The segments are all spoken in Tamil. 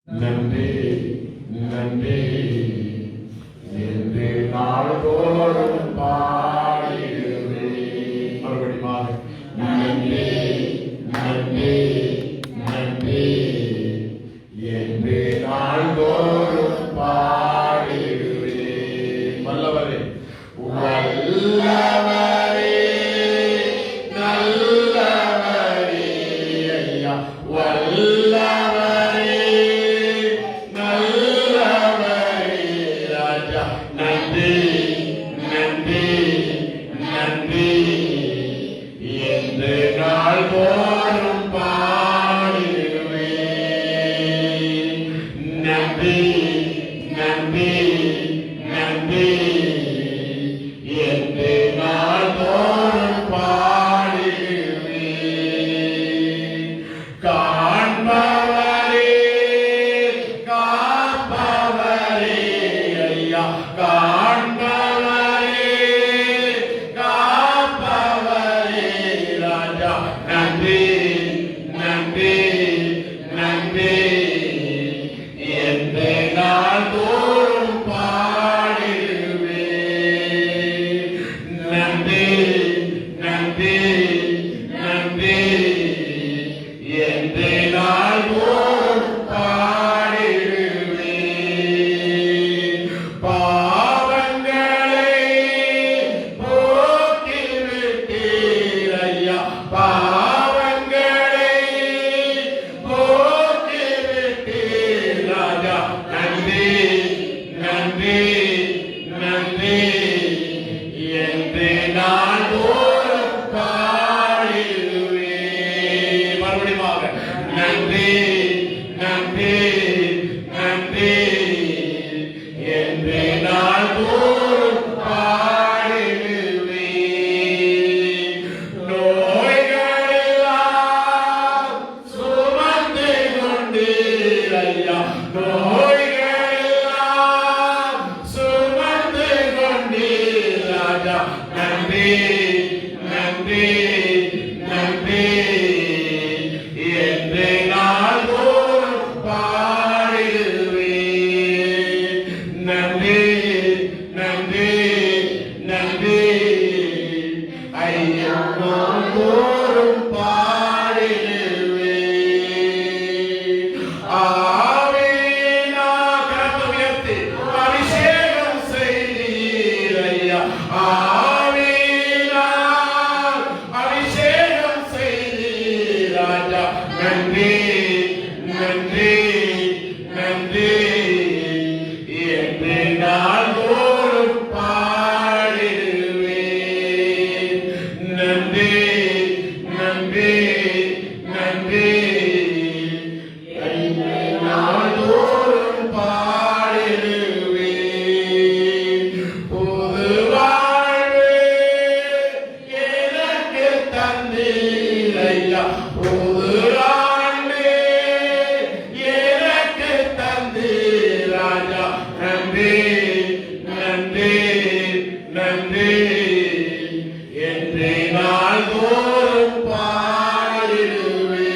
நன்றி நன்றி என்று நாள்தோறும் பாடிடுவே. மறுபடியும் நன்றி நன்றி நன்றி என்று நாள்தோறும் பாடிடுவே. வல்லவரே வல்லவரே நல்லவரே ஐயா வல்லவரே நல்லவரே ராஜா நன்றி நன்றி நன்றி என்று நாள்தோறும் பாடிடுவே. நன்றி நன்றி நன்றி என்று நாள்தோறும் பாடிடுவே. காண்பவரே காப்பவரே ஐயா காண்பவரே காப்பவரே ராஜா நன்றி நன்றி நன்றி என்று நாள்தோறும் பாடிடுவே. நன்றி நன்றி நன்றி என்று நாள்தோறும் பாடிடுவே. பாவங்களை போக்கிவிட்டீர் ஐயா பாவங்களை போக்கிவிட்டீர் ராஜா நன்றி நன்றி நன்றி என்று நாள்தோறும் பாடிடுவே. மறுபடியும் நன்றி நன்றி நன்றி என்று நாள்தோறும் பாடிடுவே. நோய்களெல்லாம் சுமந்து கொண்டீர் ஐயா நோய்களெல்லாம் சுமந்து கொண்டீர் ராஜா நன்றி நன்றி நன்றி என்று நாள்தோறும் பாடிடுவே. நன்றி நன்றி நன்றி ஐயா நாள்தோறும் பாடிடுவே. ஆவியினா கரத்தை உயர்த்தி அபிஷேகம் செய்தீர் ஐயா ஆவியினால் அபிஷேகம் செய்தீர் ராஜா நன்றி நன்றி நன்றி என்று நாள்தோறும் பாடிடுவே. நன்றி நன்றி நன்றி என்று நாள்தோறும் பாடிடுவே. புது வாழ்வு எனக்கு தந்தீர் ஐயா புது ஆண்டு எனக்கு தந்தீர் ராஜா நன்றி நன்றி நன்றி என்று நாள்தோறும் பாடிடுவே.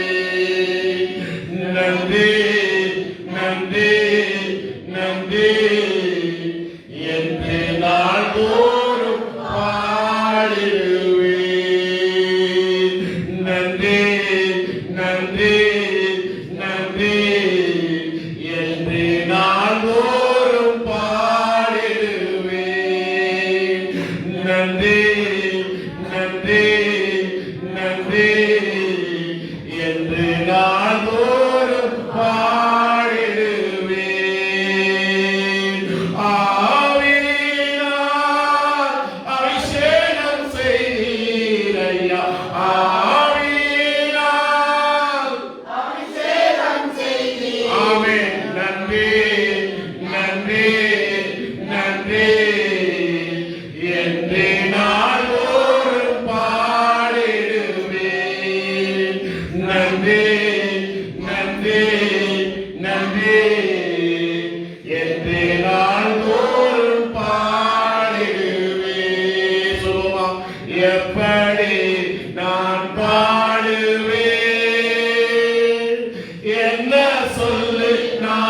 நன்றி நன்றி நன்றி என்று நாள்தோறும் பாடிடுவே. நன்றி நன்றி நன்றி என்று நாள்தோறும் பாடிடுவே. நன்றி நன்றி நன்றி என்று நாள்தோறும் பாடிடுவே. ஆவியினால் அபிஷேகம் செய்தீர் ஐயா ஆவியினால் அபிஷேகம் செய்தீர். ஆமென். நன்றி நன்றி நன்றி என்று நாள்தோறும் பாடிடுவே. நன்றி நன்றி நன்றி என்று நாள்தோறும் பாடிடுவே. சொல்லுவோம் எப்படி நான் பாடுவேன் என்ன சொல்லு நான்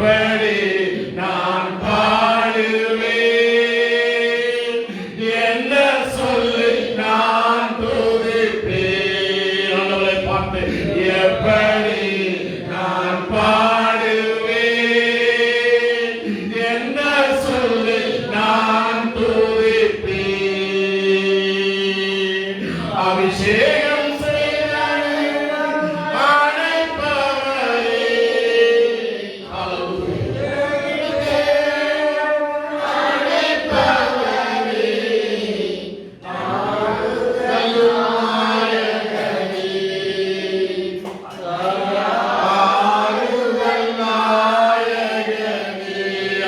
எப்படி நான் பாடுவேன், என்ன சொல்லி நான் துதிப்பேன். ஆண்டவரை பார்த்து எப்படி நான் பாடுவேன், என்ன சொல்லி நான் துதிப்பேன். அபிஷேகம் செய்த அழைப்பவரே,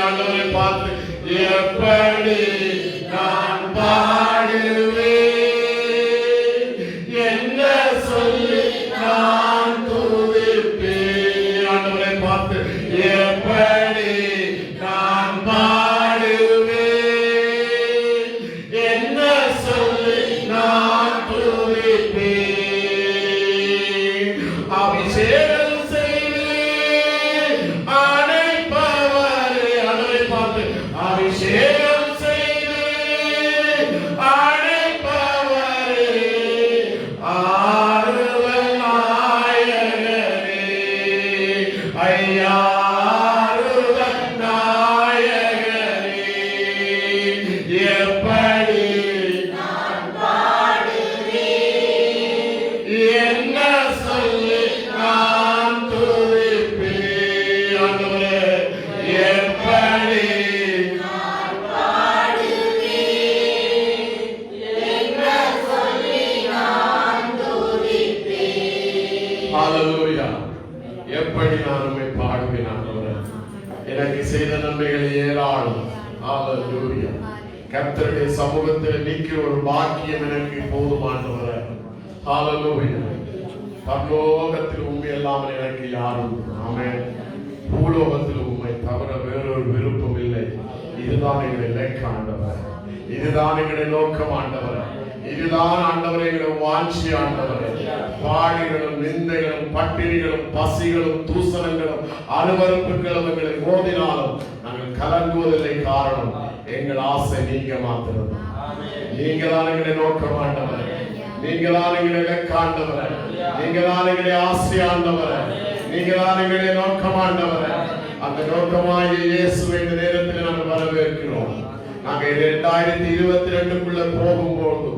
ஆண்டவரை பார்த்து எப்படி நான் பாடுவேன், என்ன சொல்லி நான் துதிப்பேன். ஆண்டவரை பார்த்து எப்படி நான் பாடுவேன், என்ன சொல்லி நான் துதிப்பேன். அபிஷேகம் செய்து அழைப்பவரே, ஆண்டவரை பார்த்து அபிஷேகம் செய்து அழைப்பவரே, ஆறுதல் நாயகரே, ஐயா ஆறுதல் நாயகரே, எப்படி என்ன சொல்லி நான் துதிப்பேன். ஆண்டவரே, எப்படி ஹல்லேலூயா. எப்படி நான் உம்மை பாடுவேன் ஆண்டவரே, எனக்கு செய்த நன்மைகள் ஏராளம். ஹல்லேலூயா. கர்த்தருடைய சமூகத்தில் நிற்கிற ஒரு பாக்கியம் எனக்கு போதும் ஆண்டவரே. ஹல்லேலூயா. பரலோகத்தில் உண்மை இல்லாமல் எனக்கு யாரும், ஆமென். பூலோகத்தில் உண்மை தவிர வேறொரு விருப்பம் இல்லை. இதுதான் எங்களை இலக்கு ஆண்டவர், இதுதான் எங்களுடைய நோக்கம் ஆண்டவர், இதுதான் ஆண்டவரை எங்களுடைய வாஞ்சி ஆண்டவரே. பாடுகளும் நிந்தைகளும் பட்டினிகளும் பசிகளும் தூசணங்களும் அருவருப்புகளும் எங்களை மோதினாலும் நாங்கள் கலங்குவதில்லை. காரணம் எங்கள் ஆசை நீங்க மாத்திரம். நீங்க தான் எங்களுடைய நோக்கம் ஆண்டவரே, நீங்க தான் எங்களுடைய இலக்கு ஆண்டவரே, நீங்க தான் எங்களுடைய ஆசை ஆண்டவரே, நீங்க தான் எங்களுடைய நோக்கம் ஆண்டவரே. அந்த நோக்கமாய் இயேசுவை இந்த நேரத்தில் நாங்கள் வரவேற்கிறோம். நாங்கள் 2022க்குள்ள போகும்போது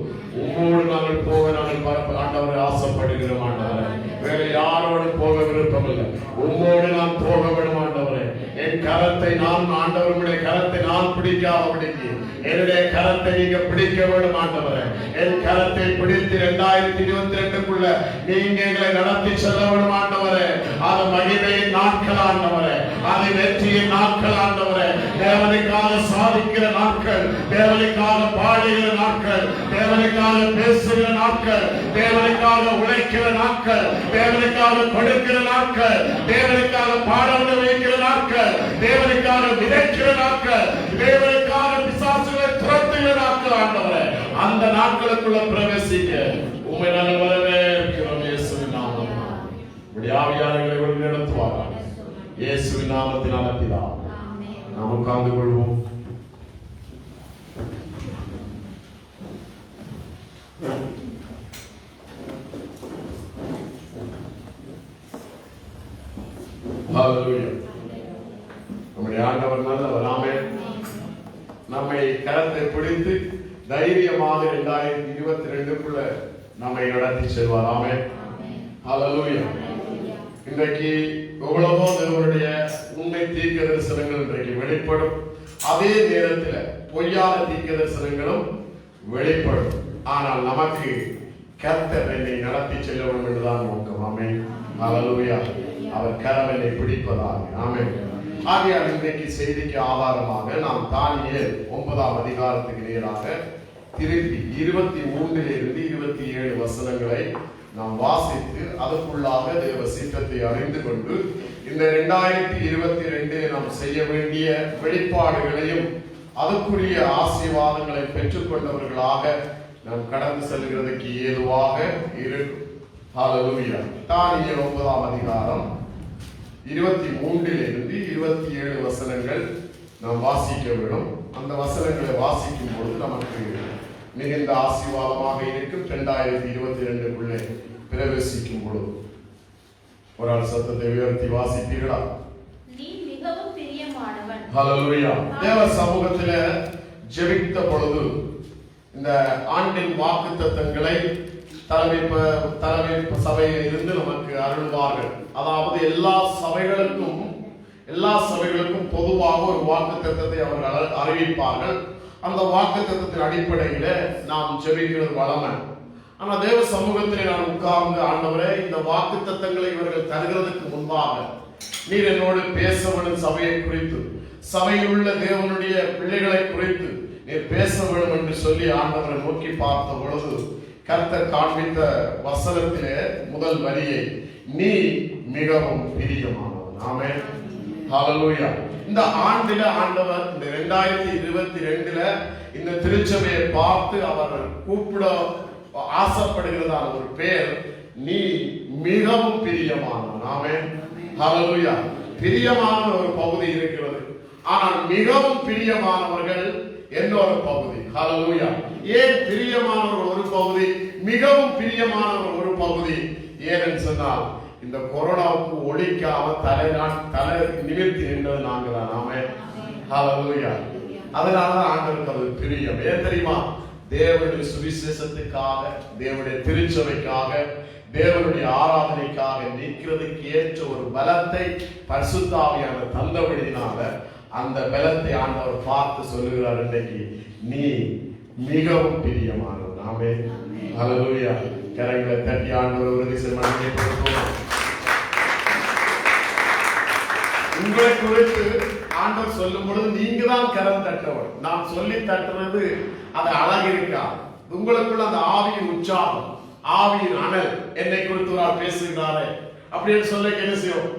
உங்களோடு நாங்கள் போக நாங்கள் ஆண்டவரை ஆசைப்படுகிறோம் ஆண்டவரே. வேற யாரோடு போக விருப்பம் இல்லை, உங்களோடு நான் போக விடும் ஆண்டவரே. என் கரத்தை நான் ஆண்டவருடைய கரத்தை நான் பிடிக்காதபடிக்கு என்னுடைய கரத்தை நீங்க பிடிக்க வேண்டும் ஆண்டவரே. என் கரத்தை பிடித்து 2022க்குள்ள நீங்க எங்களை நடத்தி செல்ல வேண்டும் ஆண்டவரே. அது மகிமையின் நாட்கள் ஆண்டவரே, அது வெற்றியின் நாட்கள் ஆண்டவரே. தேவனுக்காக சாதிக்கிற நாட்கள், தேவனுக்காக பாடுகிற நாட்கள், தேவனுக்காக பேசுகிற நாட்கள், தேவனுக்காக உழைக்கிற நாட்கள், தேவனுக்காக கொடுக்கிற நாட்கள், தேவனுக்காக பாடல் வைக்கிற நாட்கள், தேவனுக்காக விதைக்கிற நாட்கள், தேவனுக்காக பிசாசுகளை துரத்துகிற நாட்கள் ஆண்டவரே. அந்த நாட்களுக்குள்ள பிரவேசிக்க உம்மை நாங்கள் வரவேற்கிறோம். இயேசுவின் நாமம் உம்முடைய ஆவியானவர்களை வழிநடத்துவாராக. இயேசுவின் நாமத்தினால் பிதாவே. நாம் உட்கார்ந்து கொள்வோம். ஹல்லேலூயா. நம்முடைய ஆண்டவர் நல்லவர். ஆமென். நம்மை கரத்தை பிடித்து தைரியமாக 2022க்குள்ள நம்மை நடத்தி செல்வார். ஆமென். ஹல்லேலூயா. இன்றைக்கு எவ்வளவோ தேவனுடைய உண்மை தீர்க்க தரிசனங்கள் இன்றைக்கு வெளிப்படும். அதே நேரத்தில் பொய்யான தீர்க்க தரிசனங்களும் வெளிப்படும். ஆனால் நமக்கு கர்த்தர் என்னை நடத்தி செல்ல வேண்டும் என்றுதான் நோக்கம். ஆமென். ஹல்லேலூயா. அவர் கரம் என்னை பிடிப்பதாக. ஆமென். ஆகையால் இன்றைக்கு செய்திக்கு ஆதாரமாக நாம் தானியேல் 9ஆம் அதிகாரத்துக்கு நேராக திருப்பி 23 27 வசனங்களை நாம் வாசித்து அதற்குள்ளாக தேவ சித்தத்தை அறிந்து கொண்டு இந்த 2022 நாம் செய்ய வேண்டிய வெளிப்பாடுகளையும் அதற்குரிய ஆசீர்வாதங்களை பெற்றுக்கொண்டவர்களாக நாம் கடந்து செல்கிறதுக்கு ஏதுவாக இருக்கும். ஹல்லேலூயா. தானியேல் 9ஆம் அதிகாரம் 23 27 வசனங்கள் நாம் வாசிக்க வேண்டும். அந்த வசனங்களை வாசிக்கும் பொழுது நமக்கு மிகுந்த ஆசீர்வாதமாக இருக்கும். 2022 பிரவேசிக்கும் பொழுது ஒரு ஆள் சத்தத்தை உயர்த்தி வாசிப்பீர்களா? நீ மிகவும் பிரியமானவன். ஹல்லேலூயா. தேவ சமூகத்தில ஜெபித்த பொழுது இந்த ஆண்டின் வாக்குத்தத்தங்களை தலைமை சபையில் இருந்து நமக்கு அருள்வார்கள். அதாவது எல்லா சபைகளுக்கும் பொதுவாக ஒரு வாக்குத்தத்தத்தை அவர்கள் அறிவிப்பார்கள். அந்த வாக்குத்தத்தத்தின் அடிப்படையில நாம் ஜெபிக்கிறது வளமை. ஆனா தேவ சமூகத்திலே நான் உட்கார்ந்து, ஆண்டவரே, இந்த வாக்குத்தத்தங்களை இவர்கள் தருகிறதுக்கு முன்பாக நீர் என்னோடு பேச வேண்டும், சபையை குறித்து, சபையில் உள்ள தேவனுடைய பிள்ளைகளை குறித்து நீர் பேச வேண்டும் என்று சொல்லி ஆண்டவரை நோக்கி பார்த்த பொழுது கர்த்தர் காண்பித்த வசனத்திலே முதல் வரியை, நீ மிகவும் பிரியமானவன். ஆமென். ஹல்லேலூயா. இந்த ஆண்டில ஆண்டவர் இந்த 2022 இந்த திருச்சபையை பார்த்து அவர் கூப்பிட ஆசைப்படுகிறதான ஒரு பேர், நீ மிகவும் பிரியமானவன். ஆமென். ஹல்லேலூயா. பிரியமான ஒரு பகுதி இருக்கிறது, ஆனால் மிகவும் பிரியமானவர்கள் இன்னொரு பகுதி. ஹல்லேலூயா. ஏன் பிரியமானவர்கள் ஒரு பகுதி, மிகவும் பிரியமானவர்கள் ஒரு பகுதி? ஏன்னு சொன்னால் இந்த கொரோனாவுக்கு ஒழிக்காம தலை நிமிர்த்தி நின்றது நாங்கள் தான். ஆமென். ஹல்லேலூயா. அதனாலதான் ஆண்டவருக்கு அது பிரியம். ஏன் தெரியுமா? தேவனுடைய சுவிசேஷத்துக்காக, தேவனுடைய திருச்சபைக்காக, தேவனுடைய ஆராதனைக்காக நிற்கிறதுக்கு ஏற்ற ஒரு பலத்தை பரிசுத்த ஆவியானவர் தந்தபடியினால அந்த பலத்தை ஆண்டவர் பார்த்து சொல்லுகிறார், இன்னைக்கு நீ மிகவும் பிரியமானவன். ஆமென். ஹல்லேலூயா. கரங்களை தட்டி ஆண்டவர் உறுதி செய்வார். உங்களை குறித்து ஆண்டவர் சொல்லும் பொழுது நீங்க தான் கரம் தட்டவர். நான் சொல்லி தட்டுறது அது அழகு இருக்கா? உங்களுக்குள்ள அந்த ஆவியின் உற்சாகம், ஆவியின் அனல், என்னை குறித்து ஒரு பேசுகிறாரே அப்படின்னு சொல்ல என்ன செய்யும்?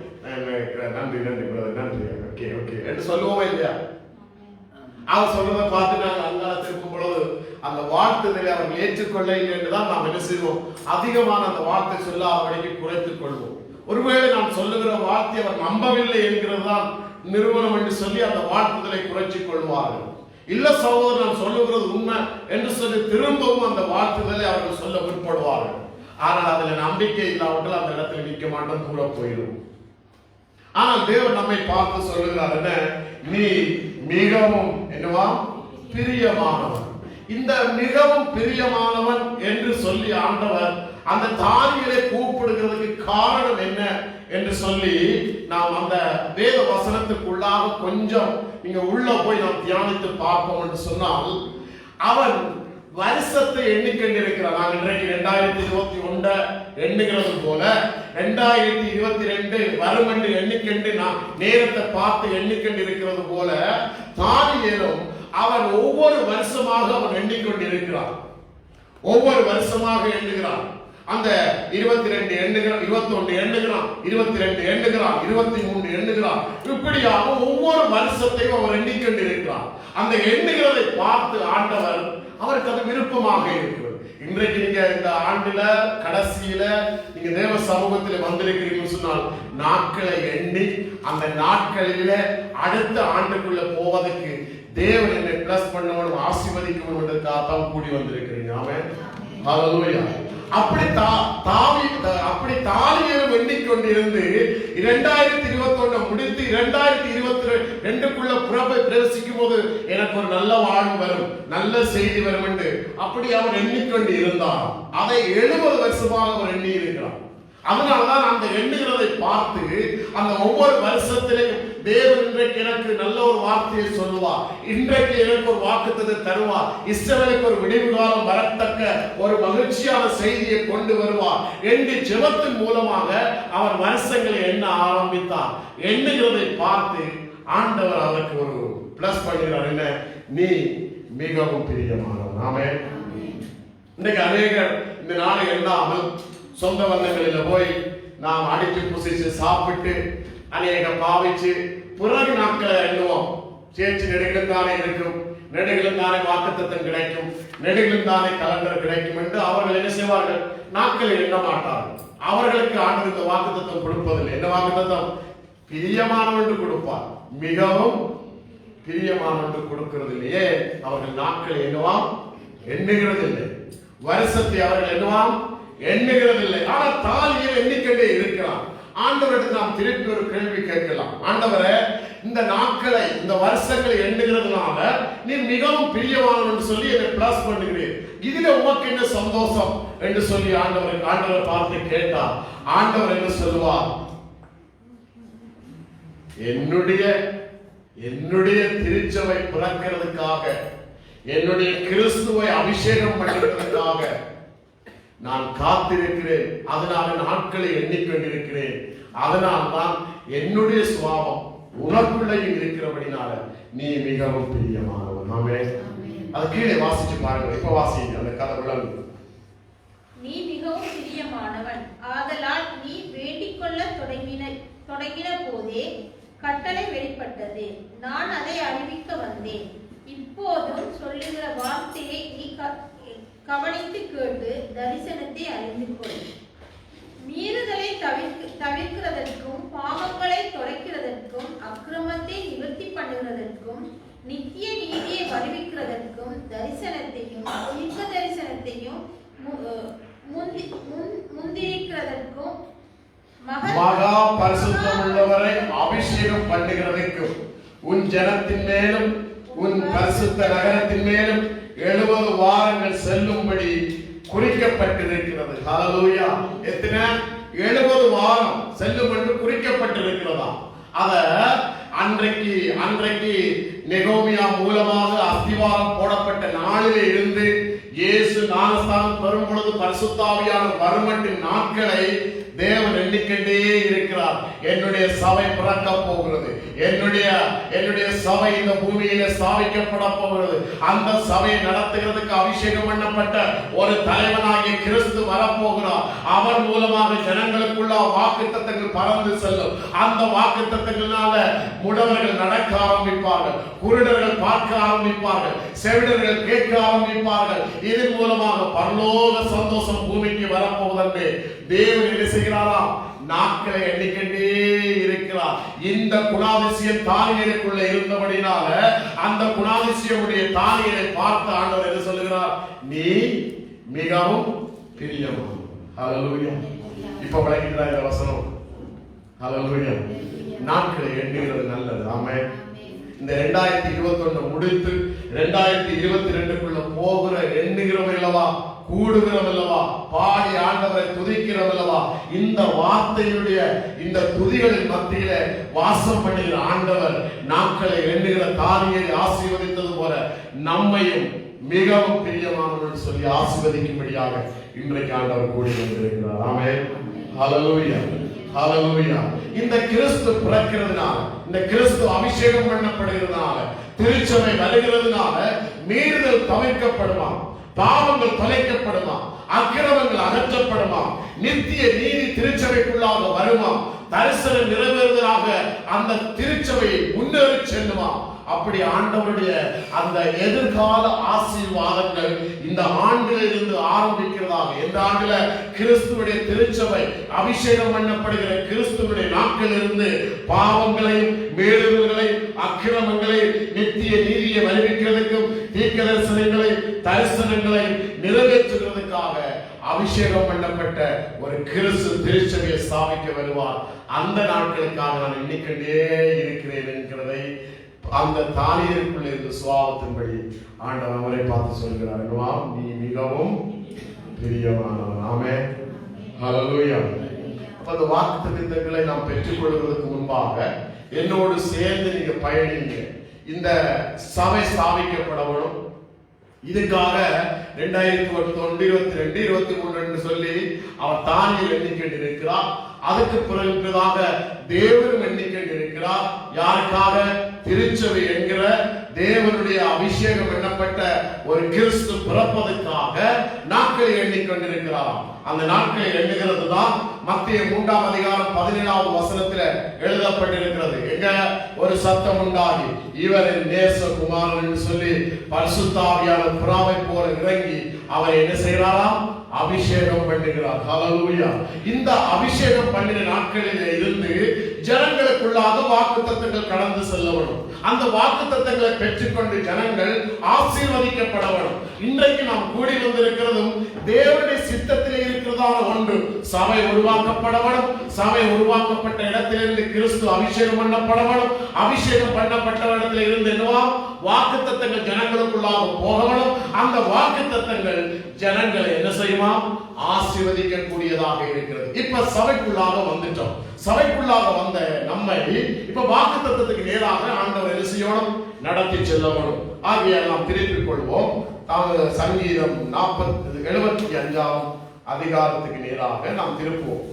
நன்றி நன்றி நன்றி, ஓகே ஓகே என்று சொல்லுவோமா இல்லையா? அவர் சொல்றதை பார்த்து நாங்கள் அங்கால திருப்பும் பொழுது அந்த வாழ்த்துதலை அவர்கள் ஏற்றுக்கொள்ள இல்லை என்றுதான் நாம் என்ன செய்வோம்? அதிகமான அந்த வார்த்தை சொல்லாதபடிக்கு குறைத்துக் கொள்வோம். ஒருவேளை நான் சொல்லுகிற வார்த்தை அவர் நம்பவில்லை என்கிறது தான் நிறுவனம் என்று சொல்லி அந்த வாழ்த்துதலை குறைச்சிக் கொள்வார்கள். இல்ல சகோதரர், நான் சொல்லுகிறது உண்மை என்று சொல்லி திரும்பவும் அந்த வாழ்த்துதலை அவர்கள் சொல்ல முற்படுவார்கள். ஆனால் அதுல நம்பிக்கை இல்லாவிட்டால் அந்த இடத்துல நிற்க மாட்டோம், கூட போயிடும். ஆனால் தேவன் நம்மை பார்த்து சொல்லுகிறார், என்ன? நீ மிகவும் என்னவா பிரியமானவன். இந்த மிகவும் பிரியமானவன் என்று சொல்லி ஆண்டவர் அந்த தானியேலை கூப்பிடுகிறதுக்கு காரணம் என்ன என்று சொல்லி நாம் அந்த வேத வசனத்துக்குள்ளாக கொஞ்சம் நீங்க உள்ள போய் நாம் தியானித்து பார்ப்போம் என்று சொன்னால், அவன் வருஷத்தை எண்ணிக்கொண்டிருக்கிறார். நான் இன்றைக்கு 2021 எண்ணுகிறது போல 2022 வரும் என்று எண்ணிக்கொண்டு நான் நேரத்தை பார்த்து எண்ணிக்கொண்டிருக்கிறது போல தானியேலும் அவன் ஒவ்வொரு வருஷமாக அவன் எண்ணிக்கொண்டிருக்கிறான். ஒவ்வொரு வருஷமாக எண்ணுகிறான். அந்த 22 எண்ணுகிறான், 21 எண்ணுகிறான், 22 எண்ணுகிறான், 23 எண்ணுகிறான். இப்படியாக ஒவ்வொரு வருஷத்தையும் அவர் எண்ணிக்கொண்டிருக்கிறான். அந்த எண்ணுகிறதை பார்த்து ஆண்டவர் அவருக்கு அது விருப்பமாக இருக்கிறது. இன்றைக்கு நீங்க இந்த ஆண்டுல கடைசியில நீங்க தேவ சமூகத்தில் வந்திருக்கிறீங்கன்னு சொன்னால் நாட்களை எண்ணி அந்த நாட்களில அடுத்த ஆண்டுக்குள்ள போவதற்கு தேவன் என்னை பிளஸ் பண்ணணும், ஆசீர்வதிக்கணும் என்பதற்காக கூடி வந்திருக்கிறீங்க. ஆமென். ஹல்லேலூயா. அப்படி தானியேலும் எண்ணிக்கொண்டிருந்து 2021 முடித்து 2022க்குள்ள பிரவேசிக்கும் போது எனக்கு ஒரு நல்ல வாழ்வு வரும், நல்ல செய்தி வரும் என்று அப்படி அவர் எண்ணிக்கொண்டு இருந்தார். அதை 70 வருஷமாக அவர் எண்ணி இருக்கிறார். அதனாலதான் அந்த எண்ணுகிறதை பார்த்து அந்த ஒவ்வொரு வருஷத்திலையும் தேவன் இன்றைக்கு எனக்கு நல்ல ஒரு வார்த்தையை சொல்லுவார், இன்றைக்கு எனக்கு ஒரு வாக்குத்தத்தை தருவார், இஸ்ரவேலுக்கு ஒரு விடிவு காலம் வரத்தக்க ஒரு மகிழ்ச்சியான செய்தியை கொண்டு வருவார் என்று ஜெபத்தின் மூலமாக அவர் வருஷங்களை எண்ண ஆரம்பித்தார். எண்ணுகிறதை பார்த்து ஆண்டவர் அவருக்கு ஒரு பிளஸ் பண்ணுகிறார், என்ன? நீ மிகவும் பிரியமானவன். ஆமென். இன்றைக்கு அநேகர் இந்த நாளை எண்ணாமல் சொந்த பந்தங்களில் போய் நாம் அடித்து புசிச்சு சாப்பிட்டு அநேக பாவிச்சு பிறகு நாட்களை எண்ணுவோம். சேர்ச்சி நெடுகிலும் தானே இருக்கும், நெடுகிலும் தானே வாக்குத்தத்தம் கிடைக்கும், நெடுகிலும் தானே கலண்டர் கிடைக்கும் என்று அவர்கள் என்ன செய்வார்கள்? நாட்களை எண்ண மாட்டார்கள். அவர்களுக்கு ஆண்டவர் இந்த வாக்குத்தத்தம் கொடுப்பதில்லை. என்ன வாக்குத்தத்தம்? பிரியமானவன் கொடுப்பார், மிகவும் பிரியமானவன் கொடுக்கிறது இல்லையே. அவர்கள் நாட்களை என்னவாம் எண்ணுகிறது இல்லை, வருஷத்தை அவர்கள் என்னவாம் எண்ணுகிறது இல்லை. ஆனா தாலியை எண்ணிக்கொண்டே இருக்கிறான். ஆண்டவரிடத்தில் நாம் திருப்பி ஒரு கேள்வி கேட்கலாம். ஆண்டவரே, இந்த நாட்களை இந்த வருஷங்களை எண்ணுகிறதுனால நீ மிகவும் பிரியமானவன் என்று சொல்லி என்னை பிளஸ் பண்ணுகிறேன், இதுல உமக்கு என்ன சந்தோஷம் என்று சொல்லி ஆண்டவரை பார்த்து கேட்டார். ஆண்டவர் என்ன சொல்லுவார்? என்னுடைய திருச்சபை பிறக்கிறதுக்காக, என்னுடைய கிறிஸ்துவை அபிஷேகம் பண்ணுவதற்காக நான் காத்திருக்கிறேன். அதனால நாட்களை எண்ணிக்கொண்டிருக்கிறேன். அதனால் தான் என்னுடைய சுபாவம் உனக்குள்ளையும் இருக்கிறபடினால நீ மிகவும் பிரியமானவன். ஆமென். அது கீழே வாசிச்சு பாருங்க. இப்ப வாசிங்க அந்த கதை விளங்கும். நீ மிகவும் பிரியமானவன், ஆதலால் நீ வேண்டிக் கொள்ள தொடங்கின போதே கட்டளை வெளிப்பட்டது, நான் அதை அறிவிக்க வந்தேன். இப்போதும் சொல்லுகிற வார்த்தையை நீ கவனித்து கேட்டு தரிசனத்தை அறிந்து கொள். மீறுதலை தவிர்க்கிறதற்கும், பாவங்களை தொலைக்கிறதற்கும், அக்கிரமத்தை நிவர்த்தி பண்ணுகிறதற்கும், நித்திய நீதியை வருவிக்கிறதற்கும், தரிசனத்தையும் தீர்க்க தரிசனத்தையும் முந்திரிக்கிறதற்கும், மகா பரிசுத்தமுள்ளவரை அபிஷேகம் பண்ணுகிறதற்கும், உன் ஜனத்தின் மேலும் உன் பரிசுத்த நகரத்தின் மேலும் 70 வாரங்கள் செல்லும்படி குறிக்கப்பட்டிருக்கிறது. ஹல்லேலூயா. எத்தனை? 70 வாரம் செல்லும் என்று குறிக்கப்பட்டிருக்கிறதா? அத அன்றைக்கு நெகோமியா மூலமாக அஸ்திவாரம் போடப்பட்ட நாளிலே இருந்து இயேசு ஞானஸ்தானம் பெறும் பொழுது பரிசுத்த ஆவியானவர் வருமட்டின் நாட்களை தேவன் எண்ணிக்கொண்டே இருக்கிறார். என்னுடைய சபை பிறக்க போகிறது, என்னுடைய சபை இந்த பூமியில ஸ்தாபிக்கப்பட போகிறது. அந்த சபையை நடத்துகிறதுக்கு அபிஷேகம் பண்ணப்பட்ட ஒரு தலைவனாகிய கிறிஸ்து வரப்போகிறார். அவர் மூலமாக ஜனங்களுக்குள்ள வாக்குத்தத்தங்கள் பறந்து செல்லும். அந்த வாக்குத்தத்தங்களால முடவர்கள் நடக்க ஆரம்பிப்பார்கள், குருடர்கள் பார்க்க ஆரம்பிப்பார்கள், செவிடர்கள் கேட்க ஆரம்பிப்பார்கள். இதன் மூலமாக பரலோக சந்தோஷம் பூமிக்கு வரப்போவதென்று தேவன் என்ன செய்கிறாரா? நாட்களை எண்ணிக்கொண்டே இருக்கிறார். இந்த குணாதிசயம் தானியேலுக்குள்ள இருந்தபடினால அந்த குணாதிசயமுடைய தானியேலை பார்த்து ஆண்டவர் என்ன சொல்லுகிறார்? நீ மிகவும் பிரியமானவன். ஹல்லேலூயா. இப்ப விளங்குகிறா இந்த வசனம்? ஹல்லேலூயா. நாட்களை எண்ணுகிறது நல்லது. ஆமென். இந்த 2021 முடித்து 2022க்குள்ள போகிற எண்ணுகிறவர்களவா, கூடுகிறவல்லவா, பாடி ஆண்டவரை துதிக்கிறவல்லவா, இந்த வார்த்தையுடைய இந்த துதிகளின் மத்தியில வாசம் பண்ணுகிற ஆண்டவர் நாட்களை எண்ணுகிற தானியேலை ஆசீர்வதித்தது போல நம்மையும் மிகவும் பிரியமானவன் சொல்லி ஆசீர்வதிக்கும்படியாக இன்றைக்கு ஆண்டவர் கூடி வந்திருக்கிறார். ஆமென். ஹல்லேலூயா. ஹல்லேலூயா. இந்த கிறிஸ்து பிறக்கிறதுனால, இந்த கிறிஸ்து அபிஷேகம் பண்ணப்படுகிறதுனால, திருச்சபை வருகிறதுனால மீறுதல் தவிர்க்கப்படுமா, பாவங்கள் தொலைக்கப்படுமா, அக்கிரமங்கள் அகற்றப்படுமா, நித்திய நீதி திருச்சபைக்குள்ளாக வருமா, தரிசனம் நிறைவேறுவதாக அந்த திருச்சபையை முன்னேறி செல்லுமா. அப்படி ஆண்டவருடைய அந்த எதிர்கால ஆசீர்வாதங்கள் இந்த ஆண்டிலிருந்து ஆரம்பிக்கிறதாக. இந்த ஆண்டுல கிறிஸ்துவுடைய திருச்சபை அபிஷேகம் பண்ணப்படுகிற கிறிஸ்துவுடைய நாட்களிலிருந்து பாவங்களையும் மீறுதல்களையும் அக்கிரமங்களையும் நித்திய நீதியை வருவிக்கிறதுக்கும் தீர்க்க தரிசனங்களை தரிசனங்களை நிறைவேற்றுகிறதுக்காக அபிஷேகம் பண்ணப்பட்ட ஒரு கிறிஸ்து திருச்சபையை ஸ்தாபிக்க வருவார். அந்த நாட்களுக்காக நான் எண்ணிக்கொண்டே இருக்கிறேன் என்கிறதை அந்த தானியேலுக்குள்ள இருந்த சுபாவத்தின்படி ஆண்டவர் அவரை பார்த்து சொல்கிறார், நீ மிகவும் பிரியமானவன். ஆமென். ஹல்லேலூயா. அப்ப அந்த வாக்குத்தத்தங்களை நாம் பெற்றுக் கொள்வதற்கு முன்பாக என்னோடு சேர்ந்து நீங்க பயணிங்க. இந்த சபை ஸ்தாபிக்கப்படணும். இதுக்காக 2021, 22, 23 என்று சொல்லி அவர் தானியேல் எண்ணிக்கொண்டிருக்கிறார். அதுக்கு பிறகுதாக தேவனும் எண்ணிக்கொண்டிருக்கிறார். யாருக்காக? திருச்சபை என்கிற தேவனுடைய அபிஷேகம் எண்ணப்பட்ட ஒரு கிறிஸ்து பிறப்பதற்காக நாட்களை எண்ணிக்கொண்டிருக்கிறார். அந்த நாட்களை எண்ணுகிறது தான் மத்திய 3ஆம் அதிகாரம் 17வது வசனத்தில் எழுதப்பட்டிருக்கிறது. எங்க ஒரு சத்தம் உண்டாகி இவரின் நேசகுமாரன் என்று சொல்லி பரிசுத்த ஆவியானவர் புறாவை போல இறங்கி அவரை என்ன செய்கிறாராம்? அபிஷேகம் பண்ணுகிறார். ஹல்லேலூயா. இந்த அபிஷேகம் பண்ணின நாட்களிலே இருந்து ஜனங்களுக்குள்ளாக வாக்குத்தத்தங்கள் கடந்து செல்ல வேண்டும். அந்த வாக்குத்தத்தங்களை பெற்றுக்கொண்டு ஜனங்கள் ஆசீர்வதிக்கப்பட வேண்டும். இன்றைக்கு நாம் கூடி வந்திருக்கிறதும் தேவனுடைய சித்தத்திலே இருக்கிறதான ஒன்று. சபை உருவாக்கப்பட வேண்டும். சபை உருவாக்கப்பட்ட இடத்திலிருந்து கிறிஸ்து அபிஷேகம் பண்ணப்பட வேண்டும். அபிஷேகம் பண்ணப்பட்ட இடத்துல இருந்து என்னவா வாக்குத்தத்தங்கள் ஜனங்களுக்குள்ளாக போக வேண்டும். அந்த வாக்குத்தத்தங்கள் ஜனங்களை என்ன செய்யுமா ஆசீர்வதிக்க கூடியதாக இருக்கிறது. இப்ப சபைக்குள்ளாக வந்துட்டோம். சபைக்குள்ளாக வந்த நம்மை இப்ப வாக்குத்தத்தத்துக்கு நேராக ஆண்டவர் என்ன செய்யணும் நடத்தி செல்லணும். ஆகிய நாம் திருப்பிக் கொள்வோம். சங்கீதம் 75 அதிகாரத்துக்கு நேராக நாம் திருப்புவோம்.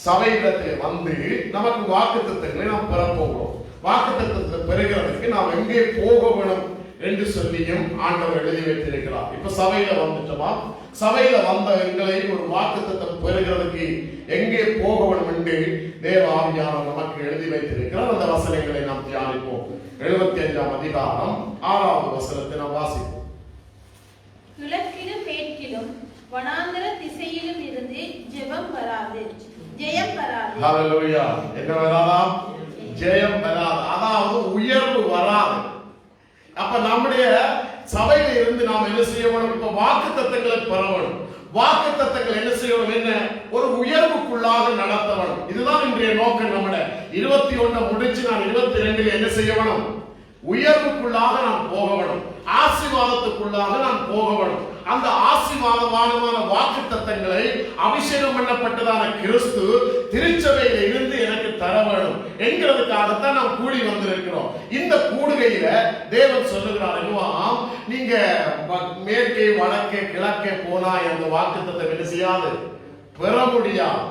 சபையிடத்தில் வந்து நமக்கு வாக்குத்தத்தங்களை நாம் பெறப்போகிறோம். வாக்குத்தத்தத்தை பெறுகிறதுக்கு நாம் எங்கே போக வேணும் என்று சொல்லியும் ஆண்டவர் எழுதி வைத்திருக்கிறார். இப்ப சபையில வந்துட்டோமா? சபையில வந்த எங்களை ஒரு வாக்குத்தத்தம் பெறுகிறதுக்கு எங்கே போக வேண்டும் என்று தேவ ஆவியானவர் நமக்கு எழுதி வைத்திருக்கிறார். அந்த வசனங்களை நாம் தியானிப்போம். 75 அதிகாரம் 6வது வசனத்தை நாம் வாசிப்போம். கிழக்கிலும் மேற்கிலும் வனாந்தர திசையிலும் இருந்து ஜெபம் வராது, ஜெயம் வராது. ஹல்லேலூயா. என்ன வராதா? ஜெயம் வராது. அதாவது உயர்வு வராது. அப்ப நம்முடைய சபையில இருந்து நாம் என்ன செய்ய வேண்டும்? இப்ப வாக்குத்தத்தங்களை பெற வேண்டும். வாக்குத்தத்தங்கள் என்ன செய்யணும்? என்ன ஒரு உயர்வுக்குள்ளாக நடத்த வேண்டும். இதுதான் இன்றைய நோக்கம். நம்முடைய 21 முடிச்சு நான் 22 என்ன செய்ய வேணும்? உயர்வுக்குள்ளாக நாம் போக வேண்டும். ஆசீர்வாதத்துக்குள்ளாக நாம் போக வேண்டும். அந்த ஆசீர்வாதமான வாக்குத்தத்தங்களை அபிஷேகம் பண்ணப்பட்டதான கிறிஸ்து திருச்சபையில இருந்து எனக்கு தர வேண்டும் என்கிறதுக்காகத்தான் நாம் கூடி வந்திருக்கிறோம். இந்த கூடுகையில தேவன் சொல்லுகிறார், நீங்க மேற்கே வடக்கே கிழக்கே போனா அந்த வாக்குத்தத்தம் என்ன செய்யாது? பெற முடியாது.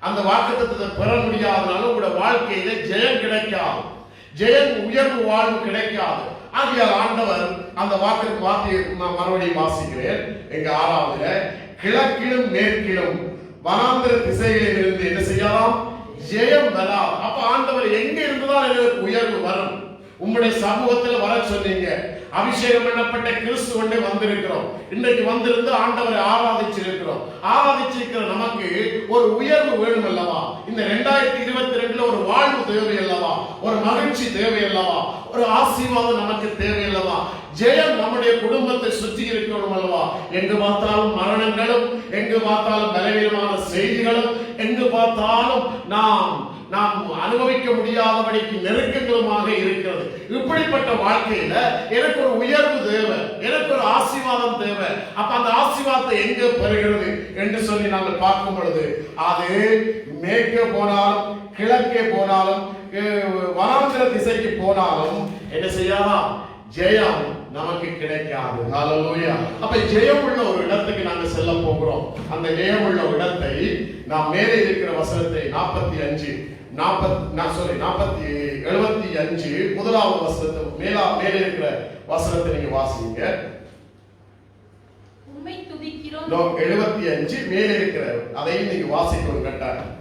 அந்த வாக்குத்தத்தத்தை பெற முடியாதனால உங்களுடைய வாழ்க்கையில ஜெயம் கிடைக்காது. ஜெயம் உயர்வு வாழ்வு கிடைக்காது. ஆகியால் ஆண்டவர் அந்த வார்த்தையை மறுபடியும் வாசிக்கிறேன். எங்க 6வதுல கிழக்கிலும் மேற்கிலும் வனாந்தர திசைகளில் இருந்து என்ன செய்யலாம்? ஜெயம் வராது. அப்ப ஆண்டவர் எங்க இருந்துதான் எனக்கு உயர்வு வரும்? உங்களுடைய சமூகத்தில் வர சொன்னீங்க. அபிஷேகம் பண்ணப்பட்ட கிறிஸ்து கொண்டே வந்திருக்கிறோம். இன்றைக்கு வந்திருந்து ஆண்டவரை ஆராதிச்சிருக்கிறோம். ஆராதிச்சிருக்கிற நமக்கு ஒரு உயர்வு வேணும் அல்லவா? இந்த 2022 ஒரு வாழ்வு தேவை அல்லவா? ஒரு மகிழ்ச்சி தேவை அல்லவா? ஒரு ஆசீர்வாதம் நமக்கு தேவை அல்லவா? ஜெயம் நம்முடைய குடும்பத்தை சுற்றி இருக்கணும் அல்லவா? எங்கு பார்த்தாலும் மரணங்களும், எங்கு பார்த்தாலும் பலவீனமான செய்திகளும், எங்கு பார்த்தாலும் நாம் அனுபவிக்க முடியாதபடிக்கு நெருக்கங்களுமாக இருக்கிறது. இப்படிப்பட்ட வாழ்க்கையில எனக்கு ஒரு உயர்வு தேவை, எனக்கு ஒரு ஆசீர்வாதம் தேவை. அப்ப அந்த ஆசீர்வாதத்தை எங்க பெறுகிறது என்று சொல்லி நாங்கள் பார்க்கும் பொழுது அது மேற்கே போனாலும் கிழக்கே போனாலும் வனாந்தர திசைக்கு போனாலும் என்ன செய்யலாம்? ஜெயம் நமக்கு கிடைக்காது. ஹல்லேலூயா. அப்ப ஜெயம் உள்ள ஒரு இடத்துக்கு நாங்க செல்ல போகிறோம். அந்த ஜெயம் உள்ள இடத்தை நாம் மேலே இருக்கிற வசனத்தை 75 முதலாவது வசனத்தை மேலே இருக்கிற வசனத்தை நீங்க வாசிங்க. உம்மை துதிக்கிறோம். 75 மேலே இருக்கிற அதையும் நீங்க வாசிக்கணும் கட்டாயம்.